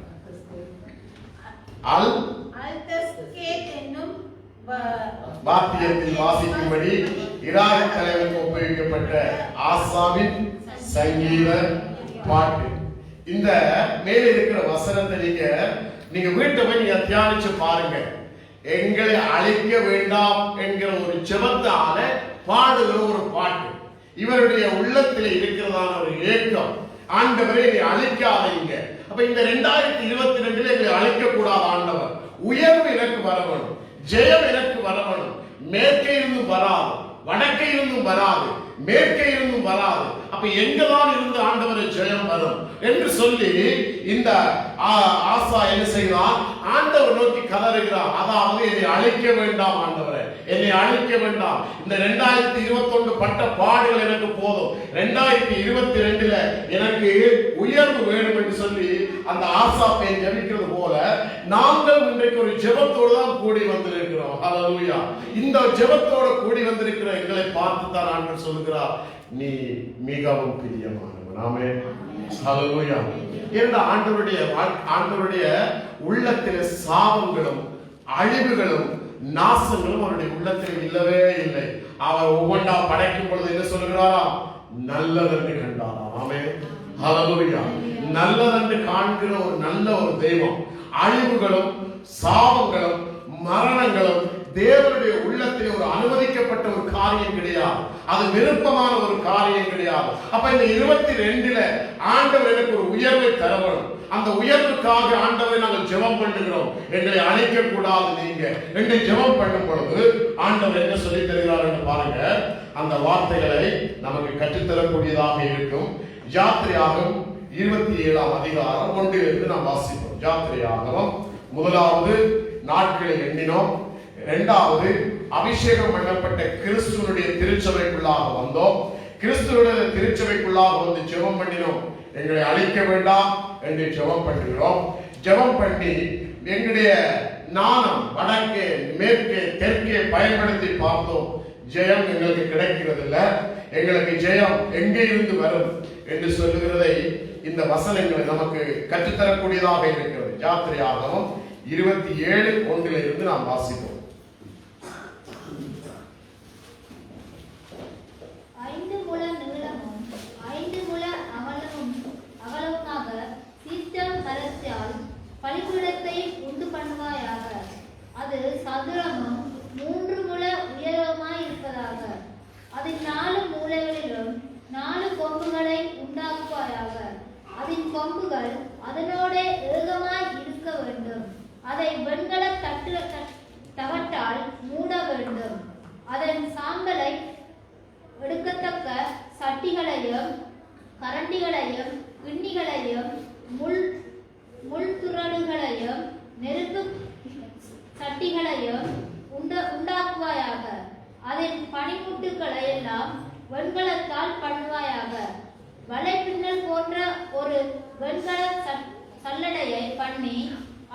அல்தஸ்கேத் என்னும் வாத்தியத்தில் வாசிக்கும்படி இராக தலைவருக்கு ஒப்புவிக்கப்பட்ட ஆசாவின் சங்கீத பாட்டு. இந்த மேலே இருக்கிற வசனத்தை நீங்க வீட்டை போய் நீங்க தியானிச்சு பாருங்க. எங்களை அழிக்க வேண்டாம் என்கிற ஒரு ஜெபத்தால பாடுகிற ஒரு பாட்டு. இவருடைய உள்ளத்தில் இருக்கிறதான ஒரு ஏக்கம், ஆண்டவரே நீ அழிக்காதீங்க. அப்ப இந்த 2022 எங்களை அழிக்க கூடாது ஆண்டவர். உயர்வு எனக்கு வர வேணும், ஜெயம் எனக்கு வர வேணும். மேற்கே இருந்தும் வராது, வடக்கே இருந்தும் வராது, மேற்கே இருந்தும் வராது. அப்ப எங்கதான் இருந்து ஆண்டவரை ஜெயம் வரும் என்று சொல்லி இந்த ஆசா என்ன செய்கிறார்? ஆண்டவர் நோக்கி கதறுகிறார். அதாவது என்னை அழிக்க வேண்டாம் ஆண்டவரே, என்னை அழிக்க வேண்டாம். இந்த 2021 பட்ட பாடுகள் எனக்கு போதும். 2022 எனக்கு உயர்வு வேணும் என்று சொல்லி அந்த ஆசாப்பை ஜெபிக்கிறது போல நாங்கள் இன்றைக்கு ஒரு ஜெபத்தோடு தான் கூடி வந்திருக்கிறோம். ஹல்லேலூயா. இந்த ஜெபத்தோடு கூடி வந்திருக்கிற எங்களை பார்த்து தான் ஆண்டவர் சொல்லுகிறார், நீ மிகவும் பிரியமானவன். ஆமென். ஹல்லேலூயா. இந்த ஆண்டவருடைய உள்ளத்திலே சாபங்களும் அழிவுகளும் நாசங்களும் அவருடைய உள்ளத்தில் இல்லவே இல்லை. அவர் ஒவ்வொன்றா படைக்கும் பொழுது என்ன சொல்லுகிறாரா? நல்லதென்று கண்டாராம். ஆமென். ஹல்லேலூயா. நல்லதென்று காண்கிற ஒரு நல்ல ஒரு தெய்வம். அழிவுகளும் சாபங்களும் மரணங்களும் தேவனுடைய உள்ளத்தில் ஒரு அனுமதிக்கப்பட்ட ஒரு காரியம் கிடையாது. அது விருப்பமான ஒரு காரியம் கிடையாது. அப்ப இந்த 22ல ஆண்டவர் எனக்கு ஒரு உயர்வை தரணும். அந்த உயர்வுக்காக ஆண்டவரை நாங்கள் ஜெபம் பண்ணுகிறோம். எங்களை அழிக்க கூடாது நீங்க என்று ஜெபம் பண்ணும் பொழுது ஆண்டவர் என்ன சொல்லி தருகிறார் என்று பாருங்க. அந்த வார்த்தைகளை நமக்கு கற்றுத்தரக்கூடியதாக இருக்கும். யாத்திரையாகும் 27ஆம் அதிகாரம் 1 நாம் வாசிப்போம். யாத்திரையாகவும் முதலாவது நாட்களை எண்ணினோம். இரண்டாவது அபிஷேகம் பண்ணப்பட்ட கிறிஸ்துவனுடைய திருச்சபைக்குள்ளாக வந்தோம். கிறிஸ்துவனுடைய திருச்சபைக்குள்ளாக வந்து ஜெபம் பண்ணினோம். எங்களை அழிக்க வேண்டாம் என்று ஜெபம் பண்ணுகிறோம். ஜெபம் பண்ணி எங்களுடைய ஞானம் வடக்கே மேற்கே தெற்கே பயன்படுத்தி பார்த்தோம். ஜெயம் எங்களுக்கு கிடைக்கிறது இல்ல. எங்களுக்கு ஜெயம் எங்கே இருந்து வரும் என்று சொல்லுகிறதை இந்த வசனங்கள் நமக்கு கற்றுத்தரக்கூடியதாக இருக்கிறது. யாத்திரையாகவும் 27:1 நாம் வாசிப்போம். 5 முழ நீளமும் 5 முழ அகலமுமாக சீத்திம் மரத்தால் பலிபீடத்தை உண்டு பண்ணுவாயாக. அது சதுரமும் 3 முழ உயரமாய் இருப்பதாக. அதன் 4 மூலைகளிலும் 4 கொம்புகளை உண்டாக்குவாயாக. அதன் கொம்புகள் அதனோட ஏகமாய் இருக்க வேண்டும். அதை வெண்கல தகட்டால் மூட வேண்டும். அதன் சாம்பலை எடுக்கத்தக்க சட்டிகளையும் கரண்டிகளையும் கிண்ணிகளையும் முள்துறடுகளையும் நெருப்பு சட்டிகளையும் உண்டாக்குவாயாக. அதன் பனிமுட்டுகளை எல்லாம் வெண்கலத்தால் பண்ணுவாயாக. வலைப்பின்னல் போன்ற ஒரு வெண்கல சல்லடையை பண்ணி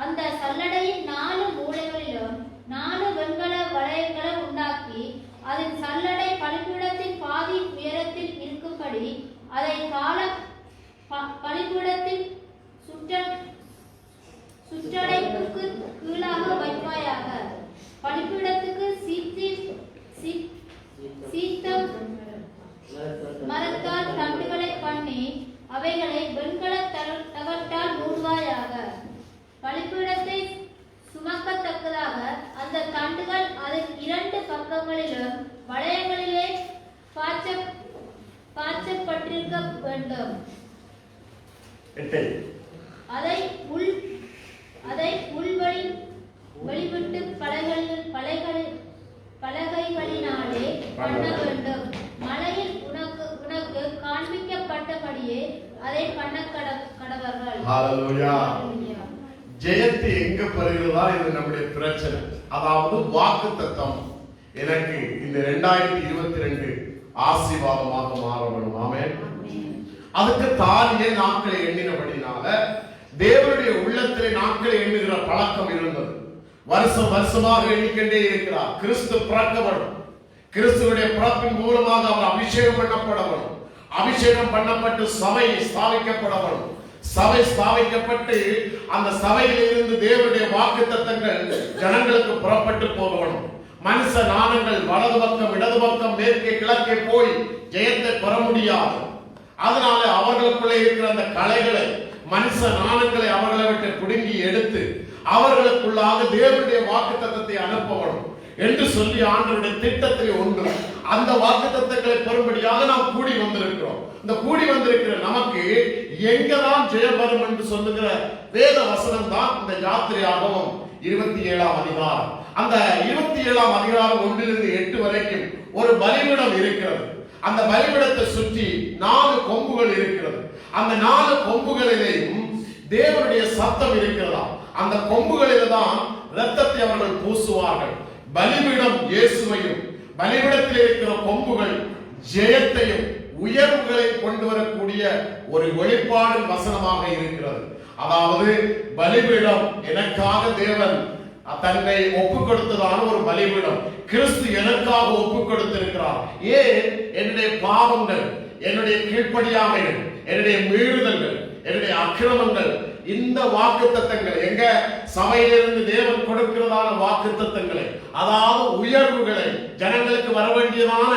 அந்த சல்லடையின் 4 மூலைகளிலும் 4 வெண்கல வளையங்களை உண்டாக்கி அதன் சல்லடை பலிபீடத்தின் பாதி உயரத்தில் இருக்கும்படி அதை பலிபீடத்தின் சுற்றடைப்புக்கு கீழாக வைப்பாயாக. பலிபீடத்துக்கு சீத்தம் மரத்தால் தண்டுகளை பண்ணி அவைகளை வெண்கல தகட்டால் மூடுவாயாக. பலிபீடத்தை சுமக்கத்தக்கதாக அந்த தண்டுகள் அதன் 2 பக்கங்களிலும் வளையங்களிலே பாய்ச்சப்பட்டிருக்க வேண்டும். அதை வெளிவிட்டு பலகைகளினாலே பண்ண வேண்டும். மலையில் உனக்கு காண்பிக்கப்பட்டபடியே அதை பண்ண கடவர்கள். ஹல்லேலூயா. ஜெயத்தை எங்க பெறுகிறதா? இது நம்முடைய பிரச்சனை. அதாவது வாக்குத்தத்தம் எனக்கு இந்த 2022 ஆசீர்வாதமாக மாற வேண்டும். ஆமென். அதுக்கு தாலியே நாட்களை எண்ணினபடினால தேவனுடைய உள்ளத்திலே நாட்களை எண்ணுகிற பழக்கம் இருந்தது. வருஷம் வருஷமாக எண்ணிக்கொண்டே இருக்கிறார். கிறிஸ்து பிறக்க வேண்டும். கிறிஸ்துவுடைய பிறப்பின் மூலமாக அவர் அபிஷேகம் பண்ணப்பட வேண்டும். அபிஷேகம் பண்ணப்பட்டு சபை ஸ்தாபிக்கப்பட வேண்டும். சபை ஸ்தாபிக்கப்பட்டு அந்த சபையில் இருந்து தேவனுடைய வாக்குத்தத்தங்கள் ஜனங்களுக்கு புறப்பட்டு போகணும். மனுஷ நாணங்கள் வலது பக்கம் இடது பக்கம் மேற்கே கிழக்கே போய் ஜெயத்தை பெற முடியாது. அதனால அவர்களுக்குள்ளே இருக்கிற அந்த கலைகளை மனுஷ நாணங்களை அவர்களை விட்டு குடுங்கி எடுத்து அவர்களுக்குள்ளாக தேவனுடைய வாக்குத்தத்தத்தை அனுப்பப்படும் என்று சொல்லி ஆண்டவருடைய திட்டத்தில் ஒன்று. அந்த வாக்குத்தத்தங்களை பெறும்படியாக நாம் கூடி வந்திருக்கிறோம். இந்த கூடி வந்திருக்கிற நமக்கு எங்கதான் ஜெயம் வரும் என்று சொல்லுகிற வேத வசனம் தான் இந்த யாத்திரையாகவும் 27ஆம் அதிகாரம். அந்த 27ஆம் அதிகாரம் 1-8 வரைக்கும் ஒரு பலிபீடம் இருக்கிறது. அந்த பலிபீடத்தை சுற்றி 4 கொம்புகள் இருக்கிறது. அந்த 4 கொம்புகளிலேயும் தேவனுடைய சத்தம் இருக்கிறதா? அந்த கொம்புகளில் தான் இரத்தத்தை அவர்கள் பூசுவார்கள். பலிபீடம் இயேசுவையும் பலிபீடத்தில் இருக்கிற கொம்புகள் ஜெயத்தையும் உயர்வுகளை கொண்டு வரக்கூடிய ஒரு வெளிப்பாடு வசனமாக இருக்கிறது. அதாவது பலிபீடம் எனக்காக தேவன் தன்னை ஒப்பு கொடுத்ததான ஒரு பலிபீடம். கிறிஸ்து எனக்காக ஒப்பு கொடுத்திருக்கிறார். ஏன்? என்னுடைய பாவங்கள், என்னுடைய கீழ்ப்படியாமைகள், என்னுடைய மீறுதல்கள், என்னுடைய அக்கிரமங்கள், இந்த வாக்குத்தத்தங்கள் எங்க சபையிலிருந்து தேவன் கொடுக்கிறதான வாக்குத்தத்தங்களை, அதாவது உயர்வுகளை, ஜனங்களுக்கு வர வேண்டியதான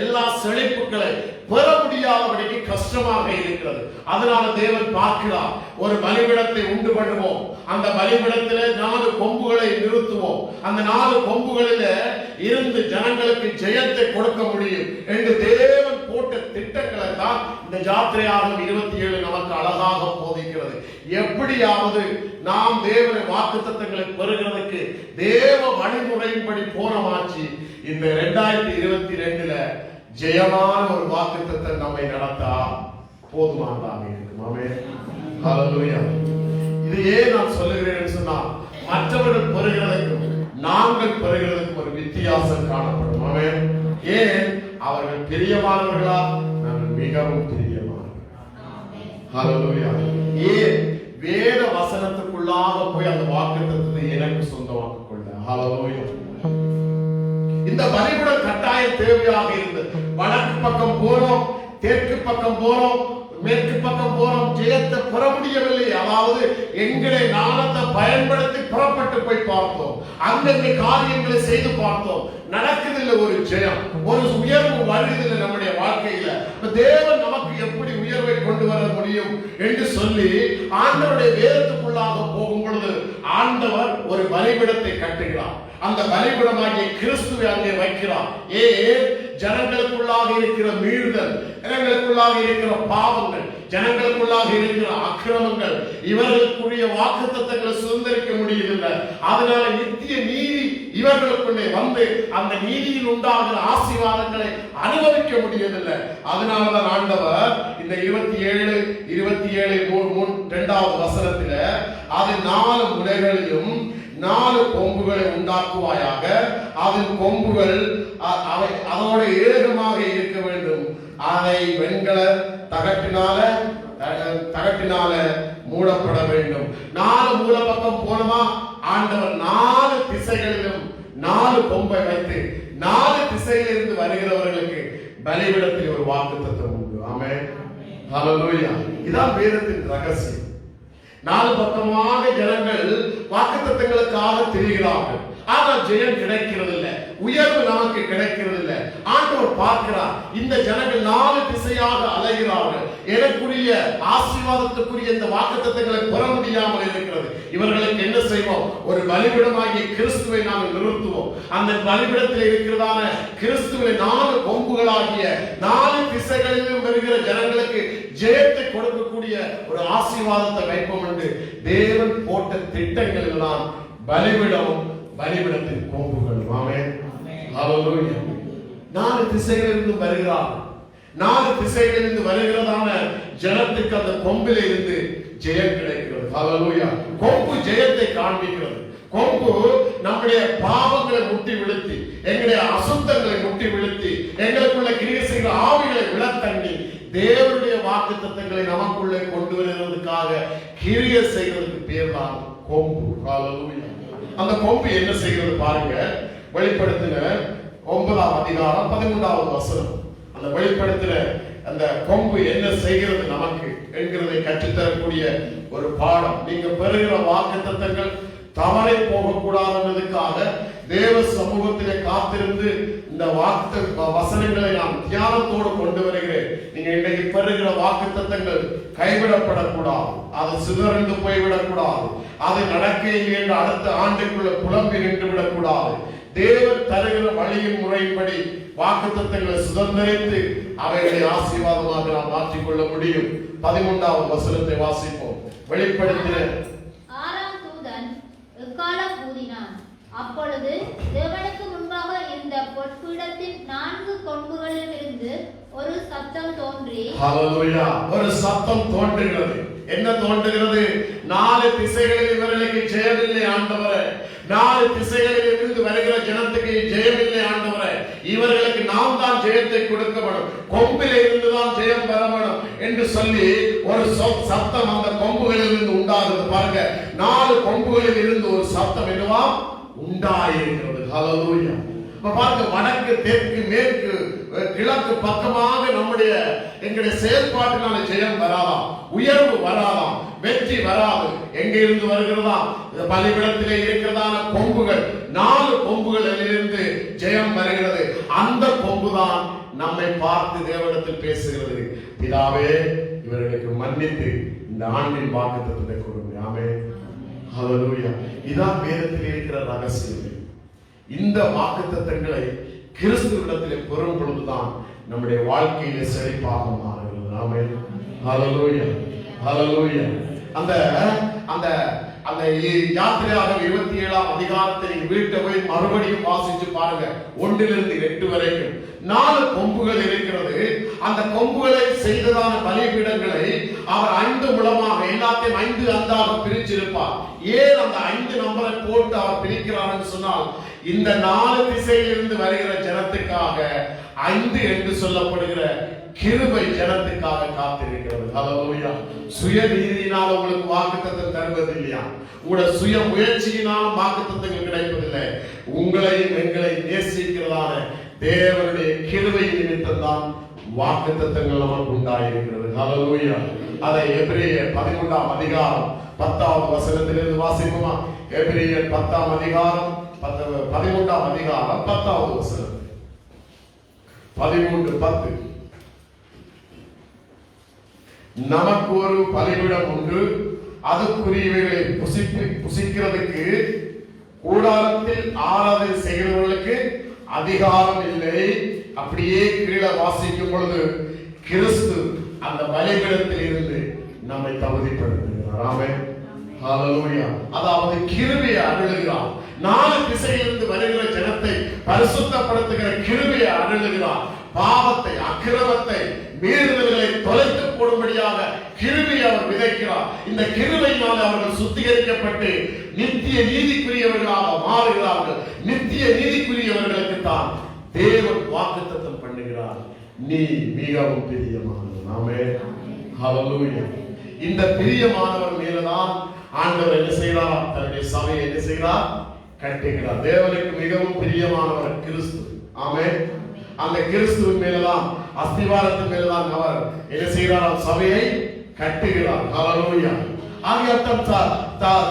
எல்லா செழிப்புகளை பெற முடியாதபடிக்கு கஷ்டமாக இருக்கிறது. அதனால தேவன் பார்க்கிறார், ஒரு பலிபீடத்தை உண்டு பண்ணுவோம், அந்த பலிபீடத்திலே 4 கொம்புகளை நிறுத்துவோம், அந்த 4 கொம்புகளில இருந்து ஜனங்களுக்கு ஜெயத்தை கொடுக்க முடியும் என்று தேவன் போட்ட திட்டங்களை தான் இந்த யாத்திரையாகும் 27 நமக்கு அழகாக போதிக்கிறது. எப்படியாவது நாம் தேவனை வாக்குத்தத்தங்களை பெறுகிறதுக்கு தேவ வழிமுறையின்படி போனமாச்சு இந்த 2022ல ஜெயமான ஒரு வாக்குத்தத்தம் நம்மை நடத்தா போதுமானதாக இருக்கும். ஆமென். ஹல்லேலூயா. இது ஏன் நான் சொல்லுகிறேன் சொன்னா, மற்றவர்கள் பெறுகிறதுக்கும் நாங்கள் பெறுகிறதுக்கும் ஒரு வித்தியாசம் காணப்படும். ஆமென். ஏன்? அவர்கள் பிரியமானவர்களா, நாங்கள் மிகவும் பிரியமானவர்கள். ஹல்லேலூயா. ஏன்? வேத வசனத்துக்குள்ளாக போய் அந்த வாக்குத்தத்தத்தை எனக்கு சொந்தமாக்கிக் கொள்ள. ஹல்லேலூயா. இந்த பலிபீடம் கட்டாயம் தேவையாக இருந்தது. வடக்கு பக்கம் போறோம், தெற்கு பக்கம் போறோம், மேற்கு பக்கம் போறோம், ஜெயத்தை பெற முடியவில்லை. அதாவது எங்களை ஞானத்தை பயன்படுத்தி புறப்பட்டு போய் பார்த்தோம், அங்கங்க காரியங்களை செய்து பார்த்தோம், நடக்குதில்லை ஒரு ஜெயம், ஒரு உயர்வு வருவதில்லை நம்முடைய வாழ்க்கையில. தேவன் நமக்கு எப்படி உயர்வை கொண்டு வர முடியும் என்று சொல்லி ஆண்டவருடைய வேதத்துக்குள்ளாக போகும் பொழுது ஆண்டவர் ஒரு பலிபீடத்தை கட்டுகிறார். அந்த பலிபீடமாகிய கிறிஸ்துவை அங்கே வைக்கிறார். ஜனங்களுக்குள்ளாக இருக்கிற மீறுதல், ஜனங்களுக்குள்ளாக இருக்கிற பாவங்கள், ஜனங்களுக்குள்ளாக இருக்கிற அக்கிரமங்கள், இவர்களுக்குரிய வாக்குத்தத்தங்களை சுதந்திரிக்க முடியவில்லை. அதனால நித்திய நீதி இவர்களுக்குள்ளே வந்து அந்த நீதியில் உண்டாகிற ஆசீர்வாதங்களை அனுபவிக்க முடியவில்லை. அதனாலதான் ஆண்டவர் இந்த 27:2 வசனத்தில அது 4 முனைகளிலும் 4 கொம்புகளை உண்டாக்குவாயாக, அதன் கொம்புகள் அதோட ஏகமாக இருக்க வேண்டும், அதை வெண்கல தகட்டினால மூடப்பட வேண்டும். 4 மூல பக்கம் போனமா, ஆண்டவர் 4 திசைகளிலும் 4 கொம்பை வைத்து 4 திசையிலிருந்து வருகிறவர்களுக்கு பலிபீடத்தில் ஒரு வாக்குத்தத்தம் உண்டு. ஆமென். ஹல்லேலூயா. இதான் வேதத்தின் ரகசியம். 4 பக்கமாக ஜனங்கள் வாக்குத்தத்தங்களுக்காக திரிகிறார்கள், ஆனால் ஜெயம் கிடைக்கிறது இல்லை, உயர்வு நமக்கு கிடைக்கிறது இல்லை. ஆண்டவர் பார்க்கிறார், இந்த ஜனங்கள் 4 திசையாக அலைகிறார்கள், எனக்குரிய ஆசீர்வாதத்துக்குரிய இந்த வாக்குத்தத்தங்களை பெற முடியாமல் இருக்கிறது. இவர்களுக்கு என்ன செய்வோம்? ஒரு பலிபீடமாகிய கிறிஸ்துவை நாம் நிறுத்துவோம். அந்த பலிபீடத்தில் இருக்கிறதான கிறிஸ்துவை 4 கொம்புகளாகிய 4 திசைகளிலும் வருகிற ஜனங்களுக்கு ஜெயத்தை கொடுக்கக்கூடிய ஒரு ஆசீர்வாதத்தை வைப்போம் என்று தேவன் போட்ட திட்டங்கள் எல்லாம் பலிபீடம், பலிபீடத்தின் கொம்புகள். ஆமென். ஹல்லேலூயா. 4 திசைகளிலிருந்து வருகிறார். 4 திசைகளிலிருந்து வருகிறதான ஜனத்துக்கு அந்த கொம்பில இருந்து ஜெயம் கிடைக்கிறது. ஹல்லேலூயா. கொம்பு ஜெயத்தை காண்பிக்கிறது. கொம்பு நம்முடைய பாவங்களை முட்டி விழுத்தி, எங்களுடைய அசுத்தங்களை முட்டி விழுத்தி, எங்களுக்குள்ள கிரியை செய்கிற ஆவிகளை விளத்தண்ணி தேவனுடைய வாக்குத்தத்தங்களை நமக்குள்ளே கொண்டு வருவதற்காக கிரியை செய்வதற்கு பேர் தான் கொம்பு. ஹல்லேலூயா. அந்த கொம்பு என்ன செய்கிறது பாருங்க. வெளிப்படுத்தின 9:13 வசனம். அந்த வெளிப்படுத்தின அந்த கொம்பு என்ன செய்கிறது நமக்கு என்கிறதை கற்றுத்தரக்கூடிய ஒரு பாடம். நீங்க பெறுகிற வாக்குத்தத்தங்கள் தவறை போகக்கூடாதுன்றதுக்காக தேவ சமூகத்திலே காத்திருந்து இந்த வாக்கு வசனங்களை நான் தியானத்தோடு கொண்டு வருகிறேன். நீங்க இன்றைக்கு பெறுகிற வாக்குத்தத்தங்கள் கைவிடப்படக்கூடாது, அது சிதறந்து போய்விடக்கூடாது, அது நடக்க இல்லை என்று அடுத்த ஆண்டுக்குள்ள புலம்பி நின்று விடக்கூடாது. தேவன் தருகிற வழியின் முறைப்படி வாக்குத்தத்தங்களை சுதந்திரித்து அவைகளை ஆசீர்வாதமாக நாம் மாற்றிக்கொள்ள முடியும். 13வது வசனத்தை வாசிப்போம். வெளிப்படுத்தின 6ஆம் தூதன் எக்காளம் ஊதினான். அப்பொழுது தேவனுக்கு முன்பாக இருந்த பொற்பீடத்தின் 4 கொம்புகளிலிருந்து ஒரு சத்தம் தோன்றி, ஹல்லேலூயா, ஒரு சத்தம் தோன்றுகிறது. என்ன தோன்றுகிறது? 4 திசைகளில் இவர்களுக்கு ஜெயமில்லை ஆண்டவரே, 4 திசைகளில் இருந்து வருகிற ஜனத்துக்கு ஜெயமில்லை ஆண்டவரே, இவர்களுக்கு நாம் தான் ஜெயத்தை கொடுக்க வேண்டும், கொம்பில் இருந்து தான் ஜெயம் பெற வேண்டும் என்று சொல்லி ஒரு சத்தம் அந்த கொம்புகளில் இருந்து உண்டாகிறது. பாருங்க, 4 கொம்புகளில் இருந்து ஒரு சத்தம் என்னவா உண்டாயிருக்கிறது. ஹல்லேலூயா. பாருங்க, வடக்கு தெற்கு மேற்கு கிழக்கு பக்கமாக நம்முடைய எங்களுடைய செயல்பாட்டினால ஜெயம் வராதாம், உயர்வு வராதாம், வெற்றி வராது. எங்க இருந்து வருகிறதா? பலிபீடத்திலே இருக்கிறதான கொம்புகள், 4 கொம்புகளிலிருந்து ஜெயம் வருகிறது. அந்த கொம்புதான் நம்மை பார்த்து தேவனிடத்தில் பேசுகிறது, பிதாவே இவர்களுக்கு மன்னித்து இந்த ஆண்டின் வாக்குத்தத்தத்தை கொடுங்க. ஆமென். ஹல்லேலூயா. இதான் வேதத்தில் இருக்கிற ரகசியம். இந்த வாக்குத்தத்தங்களை கிறிஸ்துவிடத்திலே பெறும் பொழுதுதான் நம்முடைய வாழ்க்கையிலே செழிப்பாக மாறுகிறது. ஆமென். ஹல்லேலூயா. ஹல்லேலூயா. அந்த அந்த அந்த யாத்திரையாக 27ஆம் அதிகாரத்தை வீட்டை போய் மறுபடியும் வாசிச்சு பாருங்க. 1 to 8 வரைக்கும் 4 கொம்புகள் இருக்கிறது. அந்த கொம்புகளை செய்ததான பலிபீடங்களை அவர் 5 மூலமாக எல்லாத்தையும் 5 அந்தாக பிரிச்சிருப்பார். ஏன் அந்த 5 நம்பரை போட்டு அவர் பிரிக்கிறார் சொன்னால், இந்த 4 திசையிலிருந்து வருகிற ஜனத்துக்காக 5 என்று சொல்லப்படுகிற கிருபை ஜனத்துக்காக காத்திருக்கிறது. ஹல்லேலூயா. சுயநீதியினால் உங்களுக்கு வாக்குத்தத்தம் தருவது இல்லையா, உங்களோட சுய முயற்சியினால் வாக்குத்தத்தங்கள் கிடைப்பதில்லை. உங்களையும் எங்களை நேசிக்கிறதான தேவனுடைய கிருபை நிமித்தம் தான் வாக்குத்தத்தங்கள் நமக்கு உண்டாயிருக்கிறது. ஹல்லேலூயா. அதை எபிரேயர் 13ஆம் அதிகாரம் 10வது வசனத்திலிருந்து வாசிப்போமா? எபிரேயர் 10ஆம் அதிகாரம் 13ஆம் அதிகாரம் 10வது வசனம். 13:10. நமக்கு ஒரு பலிபீடம் உண்டு, அதுக்குரியவைகளை புசிக்கிறதுக்கு கூடாரத்தில் ஆராதனை செய்கிறவர்களுக்கு அதிகாரம் இல்லை. அப்படியே கீழே வாசிக்கும் பொழுது கிறிஸ்து அந்த பலிபீடத்தில் இருந்து நம்மை தகுதிப்படுத்துகிறார். ஆமென். ஹல்லேலூயா. அதாவது கிருபையை அருளுகிறார். 4 திசையிலிருந்து வருகிற ஜனத்தை பரிசுத்தப்படுத்துகிற கிருபையை அருளுகிறார். பாவத்தை, அக்கிரமத்தை, மீறுதல்களை தொலைத்து போடும்படியாக கிருபையை அவர் விதைக்கிறார். இந்த கிருபையினால் அவர்கள் சுத்திகரிக்கப்பட்டு நித்திய நீதிக்குரியவர்களாக மாறுகிறார்கள். நித்திய நீதிக்குரியவர்களுக்கு தான் தேவன் வாக்குத்தத்தம் பண்ணுகிறார், நீ மிகவும் பிரியமானவன். ஆமென். ஹல்லேலூயா. இந்த பிரியமானவர் மேலதான் ஆண்டவர் என்ன செய்கிறார்? தன்னுடைய சபையை என்ன செய்கிறார்? கட்டுகிறார். தேவனுக்கு மிகவும் பிரியமானவர் கிறிஸ்து. ஆமென். அந்த கிறிஸ்துவின் மேலதான், அஸ்திவாரத்தின் மேலதான் அவர் என்ன செய்கிறார்? சபையை கட்டுகிறார். ஹல்லேலூயா.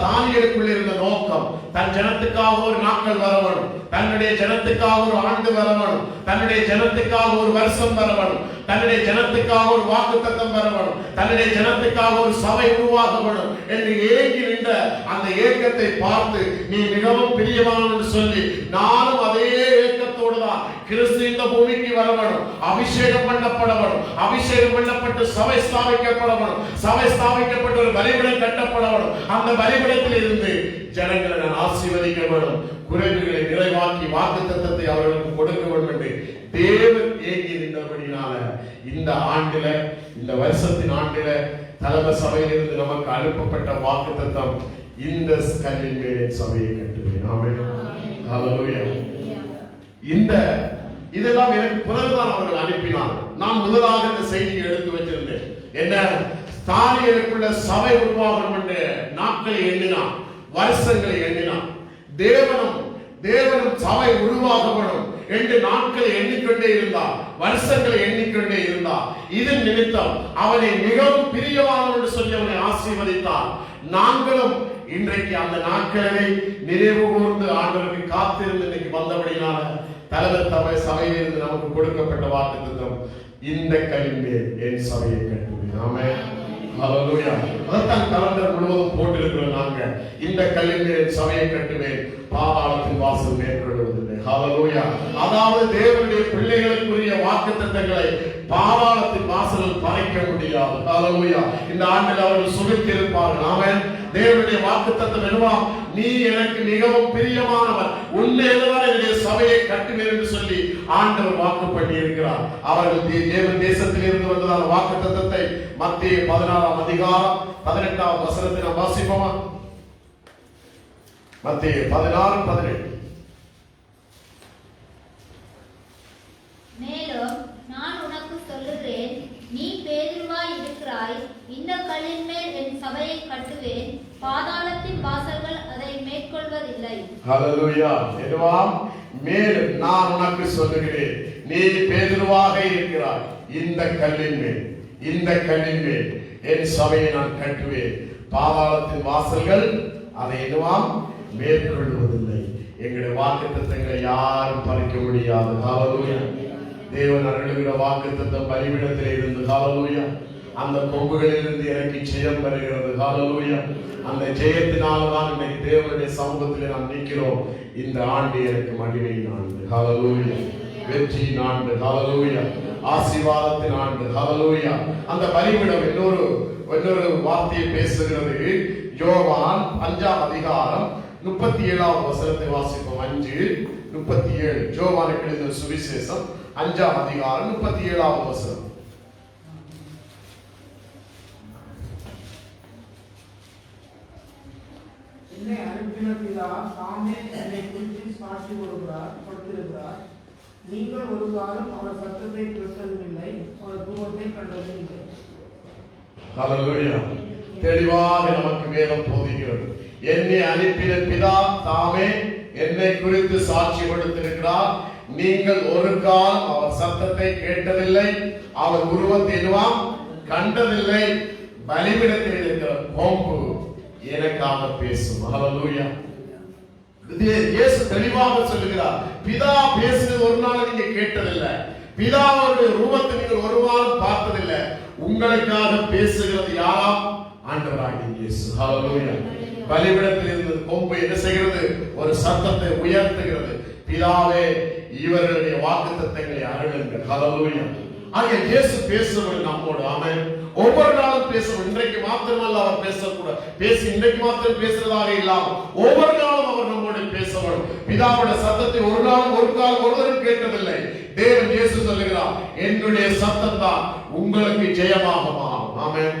தானியேலுக்குள்ள இருந்த நோக்கம், தன் ஜனத்துக்காக ஒரு நாட்கள் வரவணும், தன்னுடைய ஜனத்துக்காக ஒரு ஆண்டு வரவணும், தன்னுடைய ஜனத்துக்காக ஒரு வருஷம் வரவணும், தன்னுடைய ஜனத்துக்காக ஒரு வாக்குத்தத்தம் வரவணும், தன்னுடைய ஜனத்துக்காக ஒரு சபை உருவாக வேணும் என்று ஏங்கி நின்ற அந்த ஏக்கத்தை பார்த்து, நீ மிகவும் பிரியமானவன் என்று சொல்லி, நானும் அதே ஏக்கத்தோடு தான் கிறிஸ்து இந்த பூமிக்கு வரவணும், அபிஷேகம் பண்ணப்படவணும், அபிஷேகம் பண்ணப்பட்டு சபை ஸ்தாபிக்கப்படவணும், சபை ஸ்தாபிக்கப்பட்ட ஒரு பலிபீடம் கட்டப்படவணும். அந்த பலிபீடத்தில் இருந்து ஜனங்களை நான் ஆசீர்வதிக்க வேண்டும், குறைவுகளை நிறைவாக்கி வாக்குத்தத்தத்தை அவர்களுக்கு கொடுக்க வேண்டும் என்று தேவன் ஏங்கி நின்றபடினால இந்த ஆண்டில, இந்த வருஷத்தின் ஆண்டில தலைமை சபையிலிருந்து நமக்கு அனுப்பப்பட்ட வாக்குத்தத்தம், இந்த கல்லின் மேலே சபையை கட்டுவேன். ஆமென். ஹல்லேலூயா. இந்த இதெல்லாம் எனக்கு பிறகுதான் அவர்கள் அனுப்பினார். நான் முதலாக இந்த செய்தியை எடுத்து வச்சிருந்தேன். என்ன? தானியேலுக்குள்ள சபை உருவாகணும் என்று நாட்களை எண்ணினான், வருஷங்களை எண்ணினான். தேவனும் சபை உருவாக வேண்டும் என்று நாட்களை எண்ணிக்கொண்டே இருந்தார், வருஷங்களை எண்ணிக்கொண்டே இருந்தார். இதன் நிமித்தம் அவனை மிகவும் பிரியமானவன் என்று சொல்லி அவனை ஆசீர்வதித்தார். நாங்களும் இன்றைக்கு அந்த நாட்களை நினைவு கூர்ந்து ஆண்டவருக்கு காத்திருந்து இன்னைக்கு வந்தபடினால தலைவர் சபையிலிருந்து நமக்கு கொடுக்கப்பட்ட வாக்குத்தத்தம், இந்த கல்லின் மேல் என் சபையை கட்டுவேன். ஆமென். ஹல்லேலூயா. அதான் கலண்டர் முழுவதும் போட்டிருக்கிறோம் நாங்க, இந்த கல்லின் மேல் சபையை கட்டுவேன், பாதாளத்தின் வாசல் மேற்கொள்வதில்லை. ஹல்லேலூயா. அதாவது தேவனுடைய பிள்ளைகளுக்குரிய வாக்குத்தத்தங்களை பாதாளத்தின் வாசல் பறைக்க முடியாது. ஹல்லேலூயா. இந்த ஆண்டில் அவர்கள் சுகித்திருப்பார்கள். ஆமென். தேவனுடைய வாக்குத்தத்தம் என்னவா? நீ எனக்கு மிகவும் பிரியமானவர், உன்னையில்தான் என்னுடைய சபையை கட்டுவேன் என்று சொல்லி ஆண்டவர் வாக்கு பண்ணி இருக்கிறார். அவர்கள் தேவன் தேசத்தில் இருந்து வந்ததான வாக்குத்தத்தத்தை மத்தேயு 16ஆம் அதிகாரம் 18ஆம் வசனத்தை நாம் வாசிப்போமா? மத்தேயு 16:18. மேலும் நான் உனக்கு சொல்லுகிறேன், நீ பேதுருவாய் இருக்கிறாய், இந்த கல்லின் மேல் என் சபையை கட்டுவேன், பாதாளத்தின் வாசல்கள் அதை மேற்கொள்வதில்லை. ஹல்லேலூயா. என்னவாம்? மேலும் நான் உனக்கு சொல்லுகிறேன், நீ பேதுருவாக இருக்கிறாய், இந்த கல்லின் மேல் என் சபையை நான் கட்டுவேன், பாதாளத்தின் வாசல்கள் அதை என்னவாம்? மேற்கொள்வதில்லை. எங்களுடைய வாக்குத்தத்தங்களை யாரும் பறிக்க முடியாது. ஹல்லேலூயா. தேவன் அருளுகிற வாக்குத்தத்தம் பலிபீடத்தில் இருந்து ஹalleluya அந்த கொம்புகளிலிருந்து எனக்கு ஜெயம் வருகிறது ஹalleluya அந்த ஜெயத்தினால்தான் இன்னைக்கு தேவனுடைய சமூகத்தில் நாம் நிற்கிறோம். இந்த ஆண்டு எனக்கு மகிமையின் ஆண்டு ஹalleluya வெற்றியின் ஆண்டு ஹalleluya ஆசீர்வாதத்தின் ஆண்டு ஹalleluya அந்த பலிபீடம் இன்னொரு வார்த்தையை பேசுகிறது. யோவான் 5ஆம் அதிகாரம் 37ஆம் வசனத்தை வாசிப்போம். 5:37 யோவானுக்கு எழுதின சுவிசேஷம் 5ஆம் அதிகாரம் 37ஆம் வசனம். என்னை அனுப்பின பிதா தாமே என்னை குறித்து சாட்சி கொடுத்திருக்கிறார். நீங்கள் ஒரு காலம் அவர் சத்தத்தை கேட்டதுமில்லை, அவர் தூரத்தை கண்டதும் இல்லை. ஹalleluya தெளிவாக நமக்கு வேதம் போதிக்கிறது. என்னை அனுப்பின பிதா தாமே என்னை குறித்து சாட்சி கொடுத்திருக்கிறார். நீங்கள் ஒரு காலம் அவர் சத்தத்தை கேட்டதில்லை, அவர் உருவத்தை கண்டதில்லை. பலிபீடத்தில் இருக்கிற கொம்பு எனக்காக பேசும். ஹalleluya இயேசு தெளிவாக சொல்லுகிறார். பிதா பேசுறது ஒரு நாள் நீங்க கேட்டதில்லை, பிதாவுடைய ரூபத்தை நீங்கள் ஒரு நாள் பார்த்ததில்லை. உங்களுக்காக பேசுகிறது யாராம்? ஆண்டவராகிய இயேசு. ஹalleluya பலிபீடத்தில் இருந்த கொம்பு என்ன செய்கிறது? ஒரு சத்தத்தை உயர்த்துகிறது. பிதாவே இவர்களுடைய வாக்குத்தத்தங்களை அருளுங்கள். ஹalleluya ஆகிய இயேசு பேசுவது நம்மோடு. ஆமென். ஒவ்வொரு நாளும் பேசுவோம். இன்றைக்கு மாத்திரமல்ல அவர் பேசக்கூடாது, இன்றைக்கு மாத்திரம் பேசுறதாக இல்லாமல் ஒவ்வொரு நாளும் அவர் நம்மோடு பேசணும். பிதாவுடைய சத்தத்தை ஒரு நாள் ஒரு காலம் ஒருவரும் கேட்டதில்லை. தேவன் இயேசு சொல்லுகிறார், என்னுடைய சத்தம் தான் உங்களுக்கு ஜெயமாக மாறும். ஆமென்.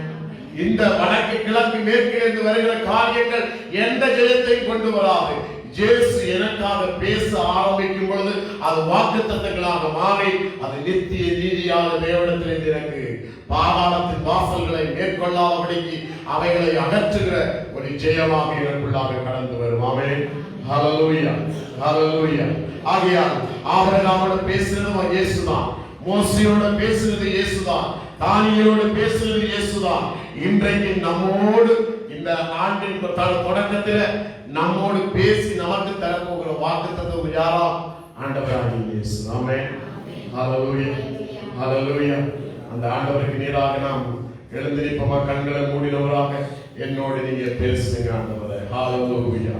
இந்த வடக்கு கிழக்கு மேற்கிலிருந்து வருகிற காரியங்கள் எந்த ஜெயத்தையும் கொண்டு வராது. இயேசு எனக்காக பேச ஆரம்பிக்கும் பொழுது அது வாக்குத்தத்தங்களாக மாறி அது நித்திய நீதியாக தேவனிடத்தில் எனக்கு பாதாளத்தின் வாசல்களை மேற்கொள்ளாதபடிக்கு அவைகளை அகற்றுகிற ஒரு ஜெயமாக எனக்குள்ளாக கடந்து வரும். ஆமென். ஹalleluya ஹalleluya ஆகையால் ஆபிரகாமோடு பேசுறது இயேசுதான், மோசேயோடு பேசுறது இயேசுதான், தானியேலோடு பேசுறது இயேசுதான். இன்றைக்கு நம்மோடு இந்த ஆண்டின் தொடக்கத்தில் நம்மோடு பேசி நமக்கு தரப்போகிற வாக்குத்தத்தம் யாரா? ஆண்டவராகிய இயேசு. ஆமென். ஹalleluya ஹalleluya அந்த ஆண்டவருக்கு நேராக நாம் எழுந்திருப்போமா? கண்களை மூடினவராக என்னோடு நீங்க பேசுங்க. ஆண்டவரே ஹalleluya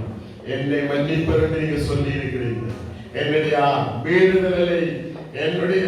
என்னை மன்னிப்பர் என்று நீங்க சொல்லி இருக்கிறீங்க. என்னுடைய மீறுதலை, என்னுடைய